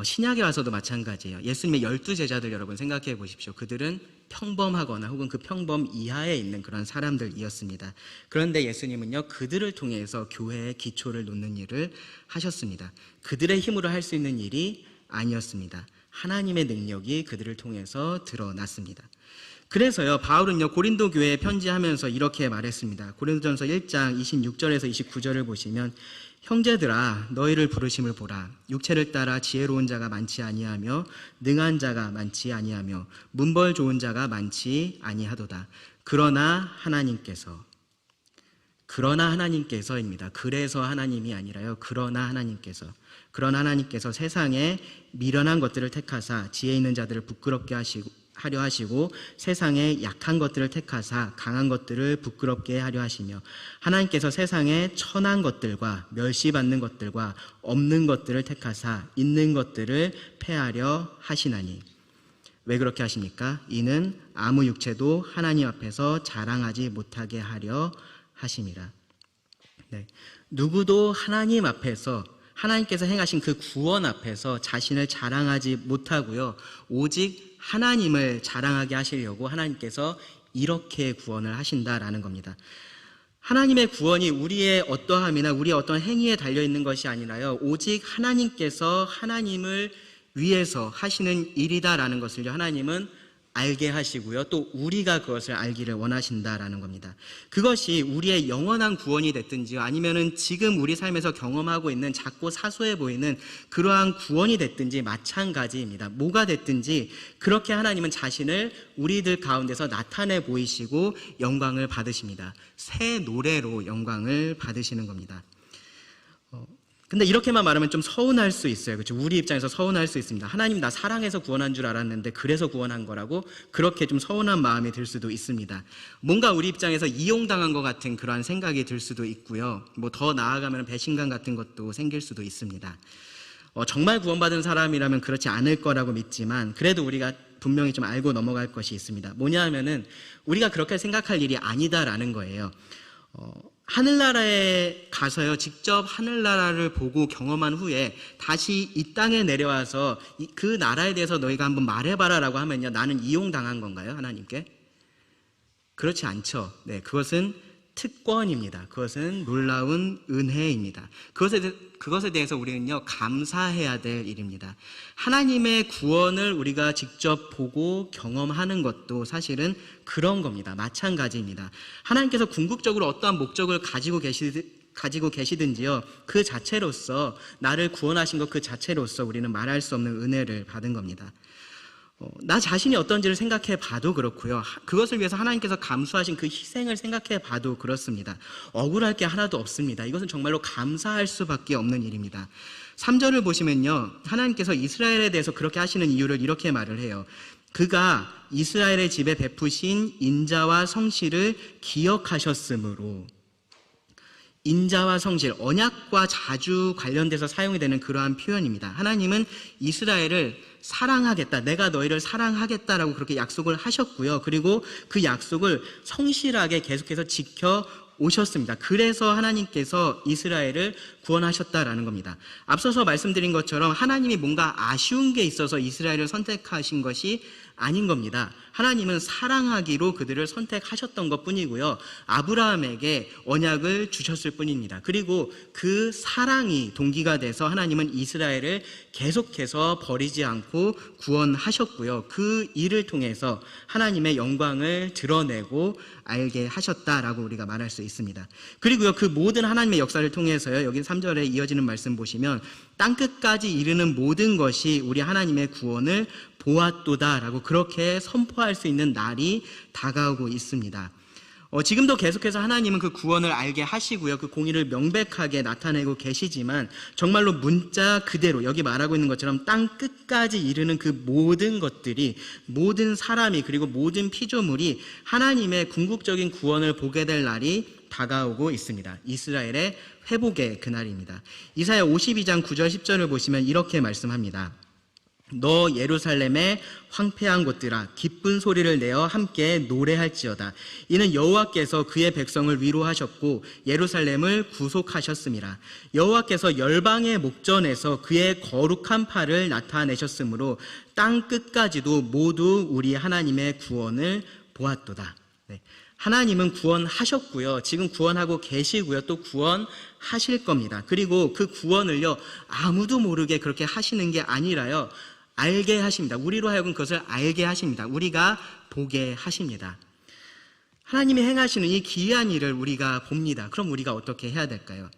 신약에 와서도 마찬가지예요. 예수님의 12제자들 여러분 생각해 보십시오. 그들은 평범하거나 혹은 그 평범 이하에 있는 그런 사람들이었습니다. 그런데 예수님은요, 그들을 통해서 교회의 기초를 놓는 일을 하셨습니다. 그들의 힘으로 할 수 있는 일이 아니었습니다. 하나님의 능력이 그들을 통해서 드러났습니다. 그래서요, 바울은요, 고린도 교회에 편지하면서 이렇게 말했습니다. 고린도전서 1장 26절에서 29절을 보시면, 형제들아, 너희를 부르심을 보라. 육체를 따라 지혜로운 자가 많지 아니하며 능한 자가 많지 아니하며 문벌 좋은 자가 많지 아니하도다. 그러나 하나님께서입니다. 그래서 하나님이 아니라요, 그러나 하나님께서 세상에 미련한 것들을 택하사 지혜 있는 자들을 부끄럽게 하려 하시고 세상에 약한 것들을 택하사 강한 것들을 부끄럽게 하려 하시며 하나님께서 세상에 천한 것들과 멸시받는 것들과 없는 것들을 택하사 있는 것들을 패하려 하시나니. 왜 그렇게 하십니까? 이는 아무 육체도 하나님 앞에서 자랑하지 못하게 하려 하심이라. 네. 누구도 하나님 앞에서, 하나님께서 행하신 그 구원 앞에서 자신을 자랑하지 못하고요, 오직 하나님을 자랑하게 하시려고 하나님께서 이렇게 구원을 하신다라는 겁니다. 하나님의 구원이 우리의 어떠함이나 우리의 어떤 행위에 달려있는 것이 아니라요, 오직 하나님께서 하나님을 위해서 하시는 일이다라는 것을 하나님은 알게 하시고요. 또 우리가 그것을 알기를 원하신다라는 겁니다. 그것이 우리의 영원한 구원이 됐든지요, 아니면은 지금 우리 삶에서 경험하고 있는 작고 사소해 보이는 그러한 구원이 됐든지 마찬가지입니다. 뭐가 됐든지 그렇게 하나님은 자신을 우리들 가운데서 나타내 보이시고 영광을 받으십니다. 새 노래로 영광을 받으시는 겁니다. 근데 이렇게만 말하면 좀 서운할 수 있어요. 그렇죠? 우리 입장에서 서운할 수 있습니다. 하나님 나 사랑해서 구원한 줄 알았는데 그래서 구원한 거라고 그렇게 좀 서운한 마음이 들 수도 있습니다. 뭔가 우리 입장에서 이용당한 것 같은 그러한 생각이 들 수도 있고요. 뭐 더 나아가면 배신감 같은 것도 생길 수도 있습니다. 정말 구원받은 사람이라면 그렇지 않을 거라고 믿지만 그래도 우리가 분명히 좀 알고 넘어갈 것이 있습니다. 뭐냐 하면은 우리가 그렇게 생각할 일이 아니다라는 거예요. 하늘나라에 가서요, 직접 하늘나라를 보고 경험한 후에 다시 이 땅에 내려와서 그 나라에 대해서 너희가 한번 말해봐라 라고 하면요, 나는 이용당한 건가요? 하나님께? 그렇지 않죠. 네, 그것은 특권입니다. 그것은 놀라운 은혜입니다. 그것에 대해서 우리는요, 감사해야 될 일입니다. 하나님의 구원을 우리가 직접 보고 경험하는 것도 사실은 그런 겁니다. 마찬가지입니다. 하나님께서 궁극적으로 어떠한 목적을 가지고 계시든지요, 그 자체로서 나를 구원하신 것 그 자체로서 우리는 말할 수 없는 은혜를 받은 겁니다. 나 자신이 어떤지를 생각해 봐도 그렇고요, 그것을 위해서 하나님께서 감수하신 그 희생을 생각해 봐도 그렇습니다. 억울할 게 하나도 없습니다. 이것은 정말로 감사할 수밖에 없는 일입니다. 3절을 보시면요, 하나님께서 이스라엘에 대해서 그렇게 하시는 이유를 이렇게 말을 해요. 그가 이스라엘의 집에 베푸신 인자와 성실을 기억하셨으므로. 인자와 성실, 언약과 자주 관련돼서 사용이 되는 그러한 표현입니다. 하나님은 이스라엘을 사랑하겠다, 내가 너희를 사랑하겠다라고 그렇게 약속을 하셨고요, 그리고 그 약속을 성실하게 계속해서 지켜 오셨습니다. 그래서 하나님께서 이스라엘을 구원하셨다라는 겁니다. 앞서서 말씀드린 것처럼 하나님이 뭔가 아쉬운 게 있어서 이스라엘을 선택하신 것이 아닌 겁니다. 하나님은 사랑하기로 그들을 선택하셨던 것 뿐이고요, 아브라함에게 언약을 주셨을 뿐입니다. 그리고 그 사랑이 동기가 돼서 하나님은 이스라엘을 계속해서 버리지 않고 구원하셨고요, 그 일을 통해서 하나님의 영광을 드러내고 알게 하셨다라고 우리가 말할 수 있습니다. 그리고요, 그 모든 하나님의 역사를 통해서요, 여기 3절에 이어지는 말씀 보시면 땅끝까지 이르는 모든 것이 우리 하나님의 구원을 보았도다라고 그렇게 선포할 수 있는 날이 다가오고 있습니다. 지금도 계속해서 하나님은 그 구원을 알게 하시고요, 그 공의를 명백하게 나타내고 계시지만 정말로 문자 그대로 여기 말하고 있는 것처럼 땅 끝까지 이르는 그 모든 것들이, 모든 사람이, 그리고 모든 피조물이 하나님의 궁극적인 구원을 보게 될 날이 다가오고 있습니다. 이스라엘의 회복의 그날입니다. 이사야 52장 9절 10절을 보시면 이렇게 말씀합니다. 너 예루살렘의 황폐한 곳들아, 기쁜 소리를 내어 함께 노래할지어다. 이는 여호와께서 그의 백성을 위로하셨고 예루살렘을 구속하셨음이라. 여호와께서 열방의 목전에서 그의 거룩한 팔을 나타내셨으므로 땅 끝까지도 모두 우리 하나님의 구원을 보았도다. 네. 하나님은 구원하셨고요, 지금 구원하고 계시고요, 또 구원하실 겁니다. 그리고 그 구원을요, 아무도 모르게 그렇게 하시는 게 아니라요, 알게 하십니다. 우리로 하여금 그것을 알게 하십니다. 우리가 보게 하십니다. 하나님이 행하시는 이 기이한 일을 우리가 봅니다. 그럼 우리가 어떻게 해야 될까요?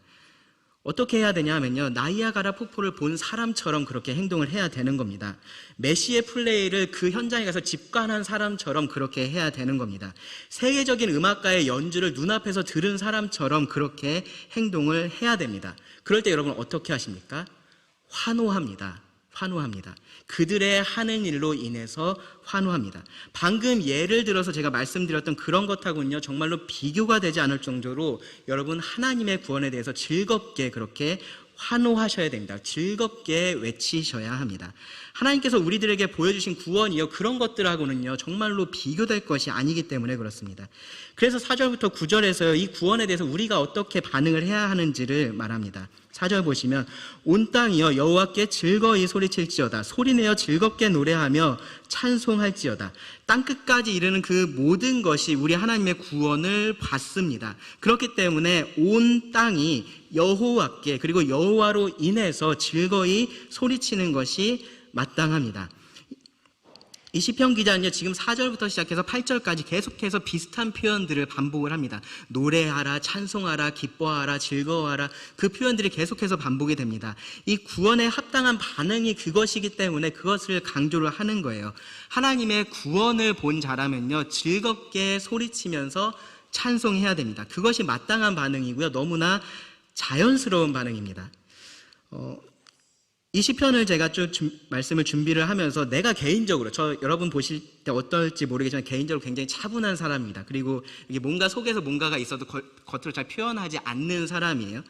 어떻게 해야 되냐 하면요, 나이아가라 폭포를 본 사람처럼 그렇게 행동을 해야 되는 겁니다. 메시의 플레이를 그 현장에 가서 직관한 사람처럼 그렇게 해야 되는 겁니다. 세계적인 음악가의 연주를 눈앞에서 들은 사람처럼 그렇게 행동을 해야 됩니다. 그럴 때 여러분 어떻게 하십니까? 환호합니다. 그들의 하는 일로 인해서 환호합니다. 방금 예를 들어서 제가 말씀드렸던 그런 것하고는요, 정말로 비교가 되지 않을 정도로 여러분 하나님의 구원에 대해서 즐겁게 그렇게 환호하셔야 됩니다. 즐겁게 외치셔야 합니다. 하나님께서 우리들에게 보여주신 구원이요, 그런 것들하고는요 정말로 비교될 것이 아니기 때문에 그렇습니다. 그래서 4절부터 9절에서요, 이 구원에 대해서 우리가 어떻게 반응을 해야 하는지를 말합니다. 4절 보시면 온 땅이여 여호와께 즐거이 소리칠지어다. 소리내어 즐겁게 노래하며 찬송할지어다. 땅끝까지 이르는 그 모든 것이 우리 하나님의 구원을 받습니다. 그렇기 때문에 온 땅이 여호와께, 그리고 여호와로 인해서 즐거이 소리치는 것이 마땅합니다. 이 시편 기자는요, 지금 4절부터 시작해서 8절까지 계속해서 비슷한 표현들을 반복을 합니다. 노래하라, 찬송하라, 기뻐하라, 즐거워하라, 그 표현들이 계속해서 반복이 됩니다. 이 구원에 합당한 반응이 그것이기 때문에 그것을 강조를 하는 거예요. 하나님의 구원을 본 자라면요, 즐겁게 소리치면서 찬송해야 됩니다. 그것이 마땅한 반응이고요, 너무나 자연스러운 반응입니다. 이 시편을 제가 좀 말씀을 준비를 하면서 내가 개인적으로, 여러분 보실 때 어떨지 모르겠지만 개인적으로 굉장히 차분한 사람입니다. 그리고 이게 뭔가 속에서 뭔가가 있어도 겉으로 잘 표현하지 않는 사람이에요.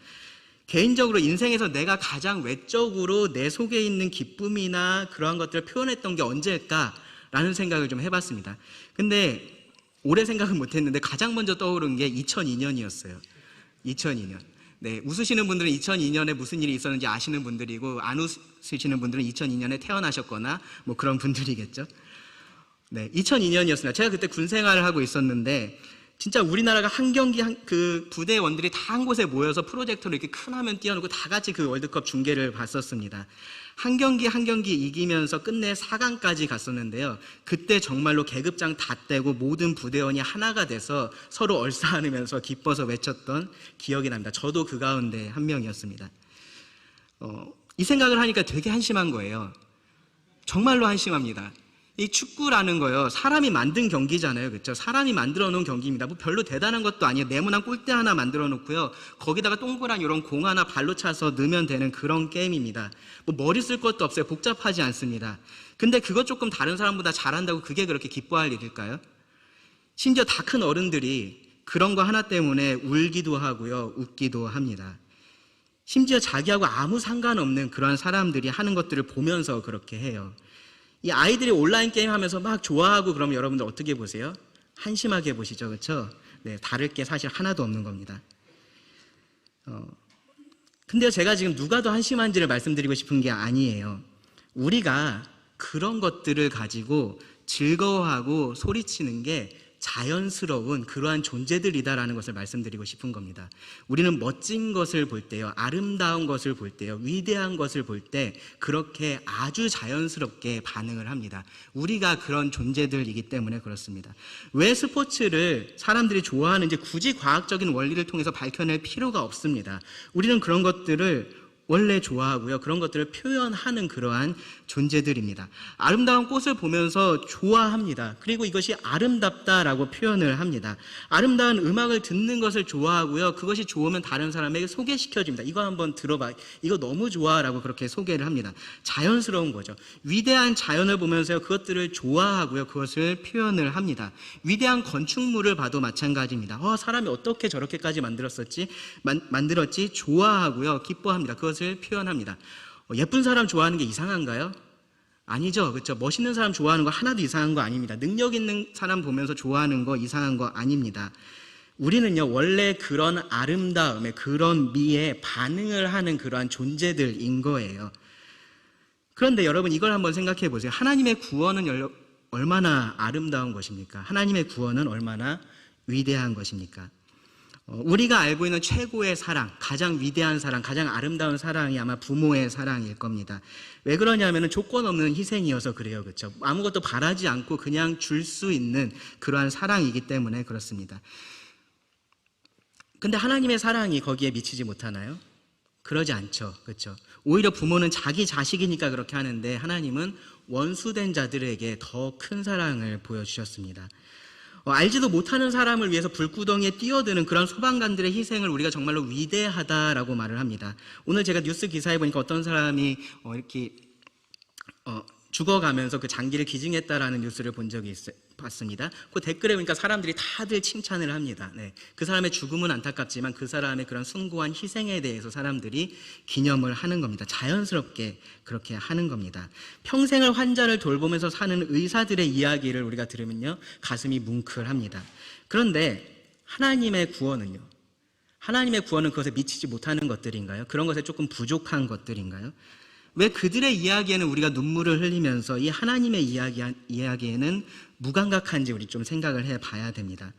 개인적으로 인생에서 내가 가장 외적으로 내 속에 있는 기쁨이나 그러한 것들을 표현했던 게 언제일까라는 생각을 좀 해봤습니다. 근데 오래 생각은 못했는데 가장 먼저 떠오른 게 2002년이었어요. 2002년. 네, 웃으시는 분들은 2002년에 무슨 일이 있었는지 아시는 분들이고, 안 웃으시는 분들은 2002년에 태어나셨거나 뭐 그런 분들이겠죠. 네, 2002년이었습니다. 제가 그때 군 생활을 하고 있었는데 진짜 우리나라가 한 경기 그 부대원들이 다 한 곳에 모여서 프로젝터로 이렇게 큰 화면 띄워놓고 다 같이 그 월드컵 중계를 봤었습니다. 한 경기 한 경기 이기면서 끝내 4강까지 갔었는데요. 그때 정말로 계급장 다 떼고 모든 부대원이 하나가 돼서 서로 얼싸안으면서 기뻐서 외쳤던 기억이 납니다. 저도 그 가운데 한 명이었습니다. 이 생각을 하니까 되게 한심한 거예요. 정말로 한심합니다. 이 축구라는 거요, 사람이 만든 경기잖아요. 그렇죠? 사람이 만들어 놓은 경기입니다. 뭐 별로 대단한 것도 아니에요. 네모난 골대 하나 만들어 놓고요, 거기다가 동그란 이런 공 하나 발로 차서 넣으면 되는 그런 게임입니다. 뭐 머리 쓸 것도 없어요. 복잡하지 않습니다. 근데 그것 조금 다른 사람보다 잘한다고 그게 그렇게 기뻐할 일일까요? 심지어 다 큰 어른들이 그런 거 하나 때문에 울기도 하고요, 웃기도 합니다. 심지어 자기하고 아무 상관없는 그런 사람들이 하는 것들을 보면서 그렇게 해요. 이 아이들이 온라인 게임 하면서 막 좋아하고 그러면 여러분들 어떻게 보세요? 한심하게 보시죠, 그렇죠? 네, 다를 게 사실 하나도 없는 겁니다. 근데 제가 지금 누가 더 한심한지를 말씀드리고 싶은 게 아니에요. 우리가 그런 것들을 가지고 즐거워하고 소리치는 게 자연스러운 그러한 존재들이다라는 것을 말씀드리고 싶은 겁니다. 우리는 멋진 것을 볼 때요, 아름다운 것을 볼 때요, 위대한 것을 볼 때 그렇게 아주 자연스럽게 반응을 합니다. 우리가 그런 존재들이기 때문에 그렇습니다. 왜 스포츠를 사람들이 좋아하는지 굳이 과학적인 원리를 통해서 밝혀낼 필요가 없습니다. 우리는 그런 것들을 원래 좋아하고요, 그런 것들을 표현하는 그러한 존재들입니다. 아름다운 꽃을 보면서 좋아합니다. 그리고 이것이 아름답다라고 표현을 합니다. 아름다운 음악을 듣는 것을 좋아하고요, 그것이 좋으면 다른 사람에게 소개시켜줍니다. 이거 한번 들어봐, 이거 너무 좋아라고 그렇게 소개를 합니다. 자연스러운 거죠. 위대한 자연을 보면서 그것들을 좋아하고요, 그것을 표현을 합니다. 위대한 건축물을 봐도 마찬가지입니다. 사람이 어떻게 저렇게까지 만들었지 좋아하고요, 기뻐합니다. 그것을 표현합니다. 예쁜 사람 좋아하는 게 이상한가요? 아니죠. 그렇죠? 멋있는 사람 좋아하는 거 하나도 이상한 거 아닙니다. 능력 있는 사람 보면서 좋아하는 거 이상한 거 아닙니다. 우리는요, 원래 그런 아름다움에, 그런 미에 반응을 하는 그러한 존재들인 거예요. 그런데 여러분, 이걸 한번 생각해 보세요. 하나님의 구원은 얼마나 아름다운 것입니까? 하나님의 구원은 얼마나 위대한 것입니까? 우리가 알고 있는 최고의 사랑, 가장 위대한 사랑, 가장 아름다운 사랑이 아마 부모의 사랑일 겁니다. 왜 그러냐면 조건 없는 희생이어서 그래요. 그렇죠? 아무것도 바라지 않고 그냥 줄 수 있는 그러한 사랑이기 때문에 그렇습니다. 근데 하나님의 사랑이 거기에 미치지 못하나요? 그러지 않죠. 그렇죠? 오히려 부모는 자기 자식이니까 그렇게 하는데 하나님은 원수된 자들에게 더 큰 사랑을 보여주셨습니다. 알지도 못하는 사람을 위해서 불구덩이에 뛰어드는 그런 소방관들의 희생을 우리가 정말로 위대하다라고 말을 합니다. 오늘 제가 뉴스 기사에 보니까 어떤 사람이 이렇게 죽어가면서 그 장기를 기증했다라는 뉴스를 본 적이 봤습니다. 그 댓글에 보니까 사람들이 다들 칭찬을 합니다. 네, 그 사람의 죽음은 안타깝지만 그 사람의 그런 숭고한 희생에 대해서 사람들이 기념을 하는 겁니다. 자연스럽게 그렇게 하는 겁니다. 평생을 환자를 돌보면서 사는 의사들의 이야기를 우리가 들으면요, 가슴이 뭉클합니다. 그런데 하나님의 구원은요, 하나님의 구원은 그것에 미치지 못하는 것들인가요? 그런 것에 조금 부족한 것들인가요? 왜 그들의 이야기에는 우리가 눈물을 흘리면서 이 하나님의 이야기에는 무감각한지 우리 좀 생각을 해봐야 됩니다.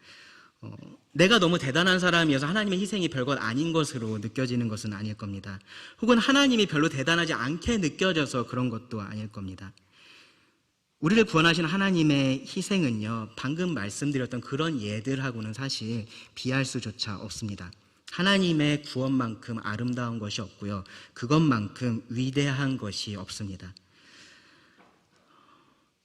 내가 너무 대단한 사람이어서 하나님의 희생이 별것 아닌 것으로 느껴지는 것은 아닐 겁니다. 혹은 하나님이 별로 대단하지 않게 느껴져서 그런 것도 아닐 겁니다. 우리를 구원하신 하나님의 희생은요, 방금 말씀드렸던 그런 예들하고는 사실 비할 수조차 없습니다. 하나님의 구원만큼 아름다운 것이 없고요, 그것만큼 위대한 것이 없습니다.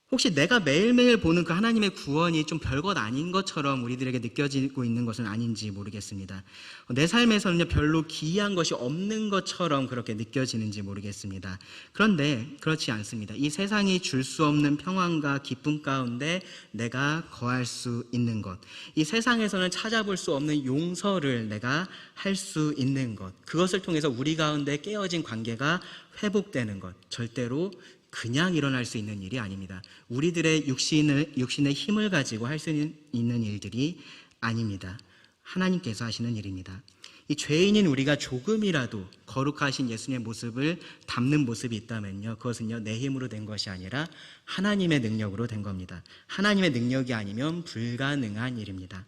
혹시 내가 매일매일 보는 그 하나님의 구원이 좀 별것 아닌 것처럼 우리들에게 느껴지고 있는 것은 아닌지 모르겠습니다. 내 삶에서는요, 별로 기이한 것이 없는 것처럼 그렇게 느껴지는지 모르겠습니다. 그런데 그렇지 않습니다. 이 세상이 줄 수 없는 평안과 기쁨 가운데 내가 거할 수 있는 것, 이 세상에서는 찾아볼 수 없는 용서를 내가 할 수 있는 것, 그것을 통해서 우리 가운데 깨어진 관계가 회복되는 것, 절대로 그냥 일어날 수 있는 일이 아닙니다. 우리들의 육신의 힘을 가지고 할 수 있는 일들이 아닙니다. 하나님께서 하시는 일입니다. 이 죄인인 우리가 조금이라도 거룩하신 예수님의 모습을 담는 모습이 있다면요, 그것은요, 내 힘으로 된 것이 아니라 하나님의 능력으로 된 겁니다. 하나님의 능력이 아니면 불가능한 일입니다.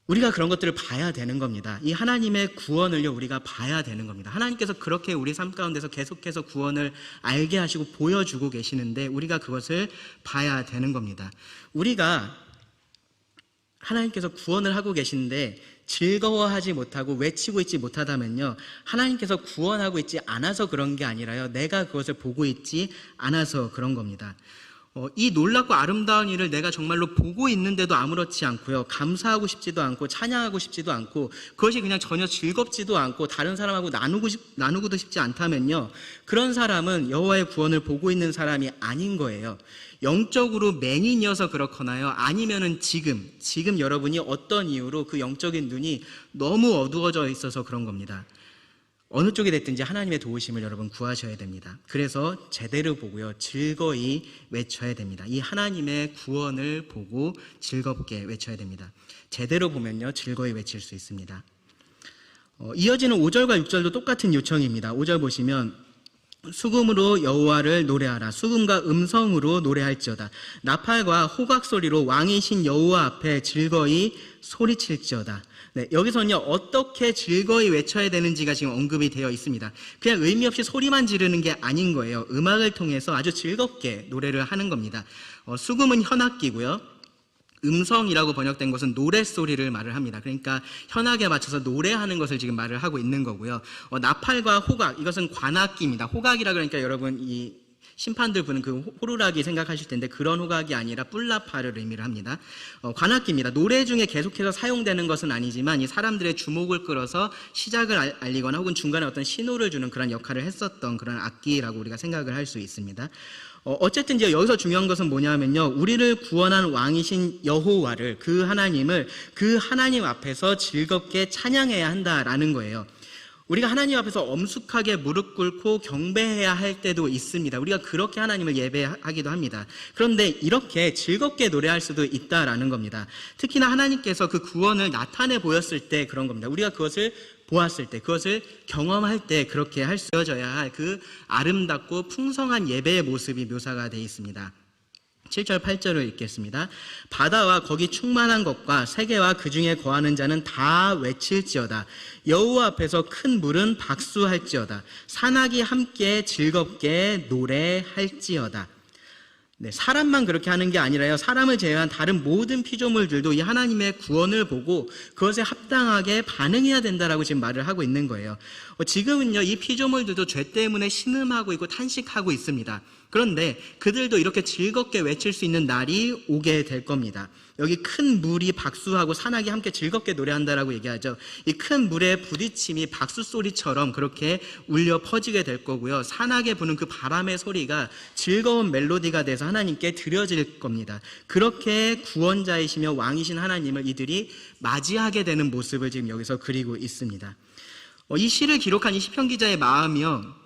우리가 그런 것들을 봐야 되는 겁니다. 이 하나님의 구원을요, 우리가 봐야 되는 겁니다. 하나님께서 그렇게 우리 삶 가운데서 계속해서 구원을 알게 하시고 보여주고 계시는데 우리가 그것을 봐야 되는 겁니다. 우리가 하나님께서 구원을 하고 계신데 즐거워하지 못하고 외치고 있지 못하다면요, 하나님께서 구원하고 있지 않아서 그런 게 아니라요, 내가 그것을 보고 있지 않아서 그런 겁니다. 이 놀랍고 아름다운 일을 내가 정말로 보고 있는데도 아무렇지 않고요, 감사하고 싶지도 않고 찬양하고 싶지도 않고 그것이 그냥 전혀 즐겁지도 않고 다른 사람하고 나누고도 싶지 않다면요, 그런 사람은 여호와의 구원을 보고 있는 사람이 아닌 거예요. 영적으로 맹인이어서 그렇거나요, 아니면은 지금 여러분이 어떤 이유로 그 영적인 눈이 너무 어두워져 있어서 그런 겁니다. 어느 쪽이 됐든지 하나님의 도우심을 여러분 구하셔야 됩니다. 그래서 제대로 보고요, 즐거이 외쳐야 됩니다. 이 하나님의 구원을 보고 즐겁게 외쳐야 됩니다. 제대로 보면요, 즐거이 외칠 수 있습니다. 이어지는 5절과 6절도 똑같은 요청입니다. 5절 보시면 수금으로 여호와를 노래하라. 수금과 음성으로 노래할지어다. 나팔과 호각 소리로 왕이신 여호와 앞에 즐거이 소리칠지어다. 네, 여기서는요, 어떻게 즐거이 외쳐야 되는지가 지금 언급이 되어 있습니다. 그냥 의미 없이 소리만 지르는 게 아닌 거예요. 음악을 통해서 아주 즐겁게 노래를 하는 겁니다. 수금은 현악기고요, 음성이라고 번역된 것은 노랫소리를 말을 합니다. 그러니까 현악에 맞춰서 노래하는 것을 지금 말을 하고 있는 거고요. 나팔과 호각, 이것은 관악기입니다. 호각이라 그러니까 여러분 이 심판들 부는 그 호루라기 생각하실 텐데 그런 호각이 아니라 뿔나파를 의미를 합니다. 관악기입니다. 노래 중에 계속해서 사용되는 것은 아니지만 이 사람들의 주목을 끌어서 시작을 알리거나 혹은 중간에 어떤 신호를 주는 그런 역할을 했었던 그런 악기라고 우리가 생각을 할 수 있습니다. 어쨌든 이제 여기서 중요한 것은 뭐냐면요, 우리를 구원한 왕이신 여호와를, 그 하나님을, 그 하나님 앞에서 즐겁게 찬양해야 한다라는 거예요. 우리가 하나님 앞에서 엄숙하게 무릎 꿇고 경배해야 할 때도 있습니다. 우리가 그렇게 하나님을 예배하기도 합니다. 그런데 이렇게 즐겁게 노래할 수도 있다라는 겁니다. 특히나 하나님께서 그 구원을 나타내 보였을 때 그런 겁니다. 우리가 그것을 보았을 때, 그것을 경험할 때 그렇게 할 수 있어야 할 그 아름답고 풍성한 예배의 모습이 묘사가 되어 있습니다. 7절 8절을 읽겠습니다. 바다와 거기 충만한 것과 세계와 그 중에 거하는 자는 다 외칠지어다. 여호와 앞에서 큰 물은 박수할지어다. 산악이 함께 즐겁게 노래할지어다. 네, 사람만 그렇게 하는 게 아니라요, 사람을 제외한 다른 모든 피조물들도 이 하나님의 구원을 보고 그것에 합당하게 반응해야 된다라고 지금 말을 하고 있는 거예요. 지금은요, 이 피조물들도 죄 때문에 신음하고 있고 탄식하고 있습니다. 그런데 그들도 이렇게 즐겁게 외칠 수 있는 날이 오게 될 겁니다. 여기 큰 물이 박수하고 산악이 함께 즐겁게 노래한다라고 얘기하죠. 이 큰 물의 부딪힘이 박수 소리처럼 그렇게 울려 퍼지게 될 거고요, 산악에 부는 그 바람의 소리가 즐거운 멜로디가 돼서 하나님께 드려질 겁니다. 그렇게 구원자이시며 왕이신 하나님을 이들이 맞이하게 되는 모습을 지금 여기서 그리고 있습니다. 이 시를 기록한 이 시편 기자의 마음이요,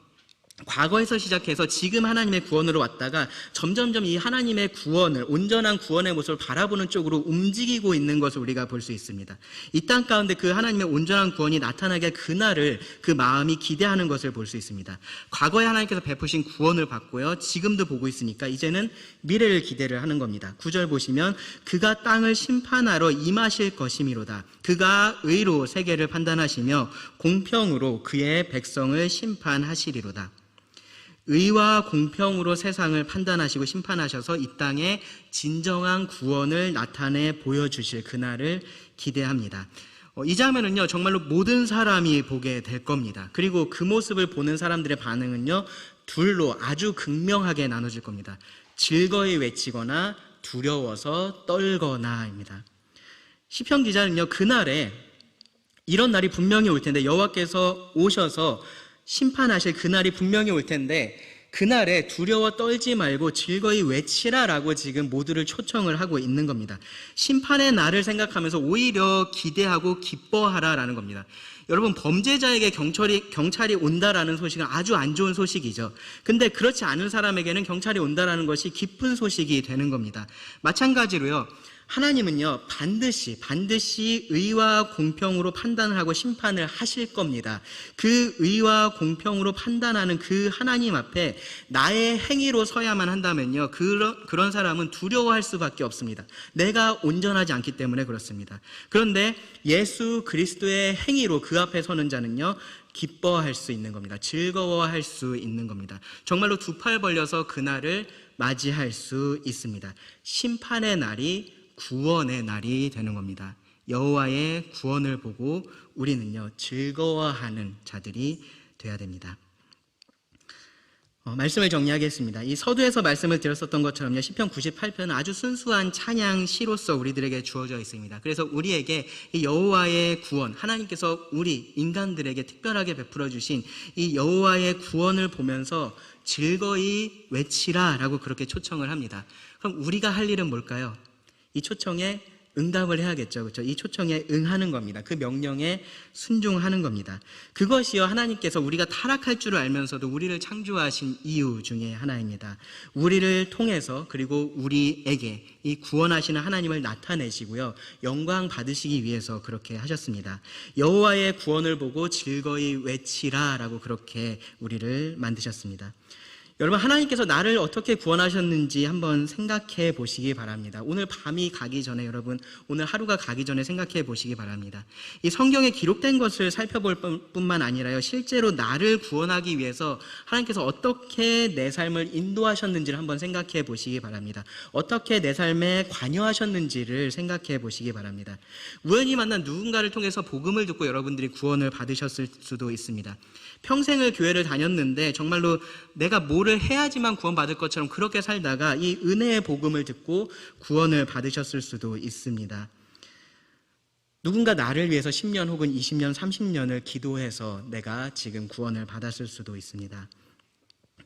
과거에서 시작해서 지금 하나님의 구원으로 왔다가 점점점 이 하나님의 구원을, 온전한 구원의 모습을 바라보는 쪽으로 움직이고 있는 것을 우리가 볼 수 있습니다. 이 땅 가운데 그 하나님의 온전한 구원이 나타나게 할 그날을 그 마음이 기대하는 것을 볼 수 있습니다. 과거에 하나님께서 베푸신 구원을 받고요, 지금도 보고 있으니까 이제는 미래를 기대를 하는 겁니다. 9절 보시면 그가 땅을 심판하러 임하실 것이미로다. 그가 의로 세계를 판단하시며 공평으로 그의 백성을 심판하시리로다. 의와 공평으로 세상을 판단하시고 심판하셔서 이 땅에 진정한 구원을 나타내 보여주실 그날을 기대합니다. 이 장면은요, 정말로 모든 사람이 보게 될 겁니다. 그리고 그 모습을 보는 사람들의 반응은요, 둘로 아주 극명하게 나눠질 겁니다. 즐거이 외치거나 두려워서 떨거나입니다. 시편 기자는요, 그날에 이런 날이 분명히 올 텐데, 여호와께서 오셔서 심판하실 그날이 분명히 올 텐데, 그날에 두려워 떨지 말고 즐거이 외치라라고 지금 모두를 초청을 하고 있는 겁니다. 심판의 날을 생각하면서 오히려 기대하고 기뻐하라라는 겁니다. 여러분, 범죄자에게 경찰이 온다라는 소식은 아주 안 좋은 소식이죠. 근데 그렇지 않은 사람에게는 경찰이 온다라는 것이 기쁜 소식이 되는 겁니다. 마찬가지로요, 하나님은요, 반드시 의와 공평으로 판단을 하고 심판을 하실 겁니다. 그 의와 공평으로 판단하는 그 하나님 앞에 나의 행위로 서야만 한다면요, 그런 사람은 두려워할 수밖에 없습니다. 내가 온전하지 않기 때문에 그렇습니다. 그런데 예수 그리스도의 행위로 그 앞에 서는 자는요, 기뻐할 수 있는 겁니다. 즐거워할 수 있는 겁니다. 정말로 두 팔 벌려서 그날을 맞이할 수 있습니다. 심판의 날이 구원의 날이 되는 겁니다. 여호와의 구원을 보고 우리는요, 즐거워하는 자들이 되어야 됩니다. 말씀을 정리하겠습니다. 이 서두에서 말씀을 드렸었던 것처럼요, 시편 98편은 아주 순수한 찬양 시로서 우리들에게 주어져 있습니다. 그래서 우리에게 이 여호와의 구원, 하나님께서 우리 인간들에게 특별하게 베풀어 주신 이 여호와의 구원을 보면서 즐거이 외치라라고 그렇게 초청을 합니다. 그럼 우리가 할 일은 뭘까요? 이 초청에 응답을 해야겠죠. 그렇죠? 이 초청에 응하는 겁니다. 그 명령에 순종하는 겁니다. 그것이요, 하나님께서 우리가 타락할 줄을 알면서도 우리를 창조하신 이유 중에 하나입니다. 우리를 통해서, 그리고 우리에게 이 구원하시는 하나님을 나타내시고요, 영광 받으시기 위해서 그렇게 하셨습니다. 여호와의 구원을 보고 즐거이 외치라라고 그렇게 우리를 만드셨습니다. 여러분, 하나님께서 나를 어떻게 구원하셨는지 한번 생각해 보시기 바랍니다. 오늘 밤이 가기 전에, 여러분, 오늘 하루가 가기 전에 생각해 보시기 바랍니다. 이 성경에 기록된 것을 살펴볼 뿐만 아니라요, 실제로 나를 구원하기 위해서 하나님께서 어떻게 내 삶을 인도하셨는지를 한번 생각해 보시기 바랍니다. 어떻게 내 삶에 관여하셨는지를 생각해 보시기 바랍니다. 우연히 만난 누군가를 통해서 복음을 듣고 여러분들이 구원을 받으셨을 수도 있습니다. 평생을 교회를 다녔는데 정말로 내가 뭐를 해야지만 구원받을 것처럼 그렇게 살다가 이 은혜의 복음을 듣고 구원을 받으셨을 수도 있습니다. 누군가 나를 위해서 10년 혹은 20년, 30년을 기도해서 내가 지금 구원을 받았을 수도 있습니다.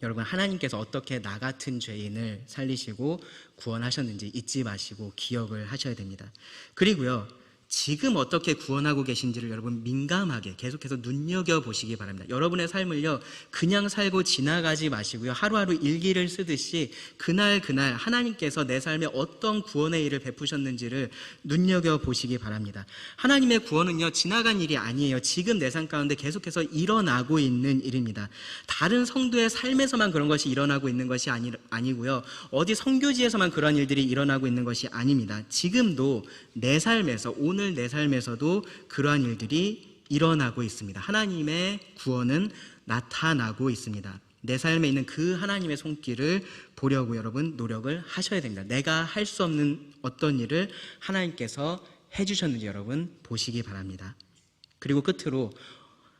여러분, 하나님께서 어떻게 나 같은 죄인을 살리시고 구원하셨는지 잊지 마시고 기억을 하셔야 됩니다. 그리고요, 지금 어떻게 구원하고 계신지를 여러분 민감하게 계속해서 눈여겨보시기 바랍니다. 여러분의 삶을요, 그냥 살고 지나가지 마시고요, 하루하루 일기를 쓰듯이 그날 하나님께서 내 삶에 어떤 구원의 일을 베푸셨는지를 눈여겨보시기 바랍니다. 하나님의 구원은요, 지나간 일이 아니에요. 지금 내 삶 가운데 계속해서 일어나고 있는 일입니다. 다른 성도의 삶에서만 그런 것이 일어나고 있는 것이 아니고요, 어디 선교지에서만 그런 일들이 일어나고 있는 것이 아닙니다. 지금도 내 삶에서, 오늘 내 삶에서도 그러한 일들이 일어나고 있습니다. 하나님의 구원은 나타나고 있습니다. 내 삶에 있는 그 하나님의 손길을 보려고 여러분 노력을 하셔야 됩니다. 내가 할 수 없는 어떤 일을 하나님께서 해주셨는지 여러분 보시기 바랍니다. 그리고 끝으로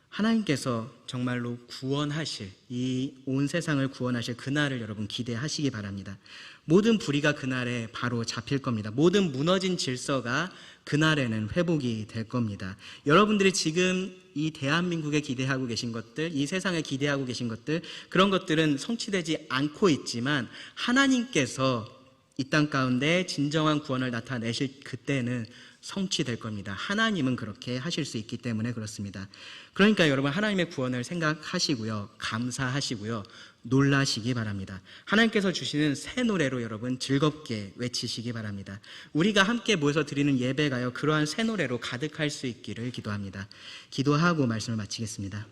하나님께서 정말로 구원하실, 이 온 세상을 구원하실 그날을 여러분 기대하시기 바랍니다. 모든 불의가 그날에 바로 잡힐 겁니다. 모든 무너진 질서가 그날에는 회복이 될 겁니다. 여러분들이 지금 이 대한민국에 기대하고 계신 것들, 이 세상에 기대하고 계신 것들, 그런 것들은 성취되지 않고 있지만 하나님께서 이 땅 가운데 진정한 구원을 나타내실 그때는 성취될 겁니다. 하나님은 그렇게 하실 수 있기 때문에 그렇습니다. 그러니까 여러분, 하나님의 구원을 생각하시고요, 감사하시고요, 놀라시기 바랍니다. 하나님께서 주시는 새 노래로 여러분 즐겁게 외치시기 바랍니다. 우리가 함께 모여서 드리는 예배가요, 그러한 새 노래로 가득할 수 있기를 기도합니다. 기도하고 말씀을 마치겠습니다.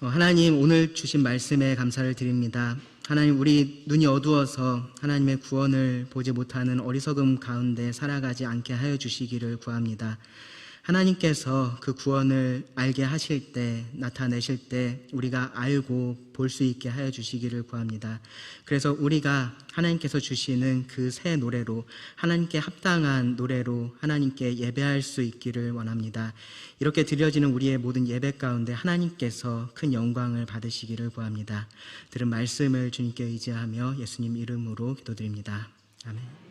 하나님, 오늘 주신 말씀에 감사를 드립니다. 하나님, 우리 눈이 어두워서 하나님의 구원을 보지 못하는 어리석음 가운데 살아가지 않게 하여 주시기를 구합니다. 하나님께서 그 구원을 알게 하실 때, 나타내실 때 우리가 알고 볼 수 있게 하여 주시기를 구합니다. 그래서 우리가 하나님께서 주시는 그 새 노래로, 하나님께 합당한 노래로 하나님께 예배할 수 있기를 원합니다. 이렇게 드려지는 우리의 모든 예배 가운데 하나님께서 큰 영광을 받으시기를 구합니다. 들은 말씀을 주님께 의지하며 예수님 이름으로 기도드립니다. 아멘.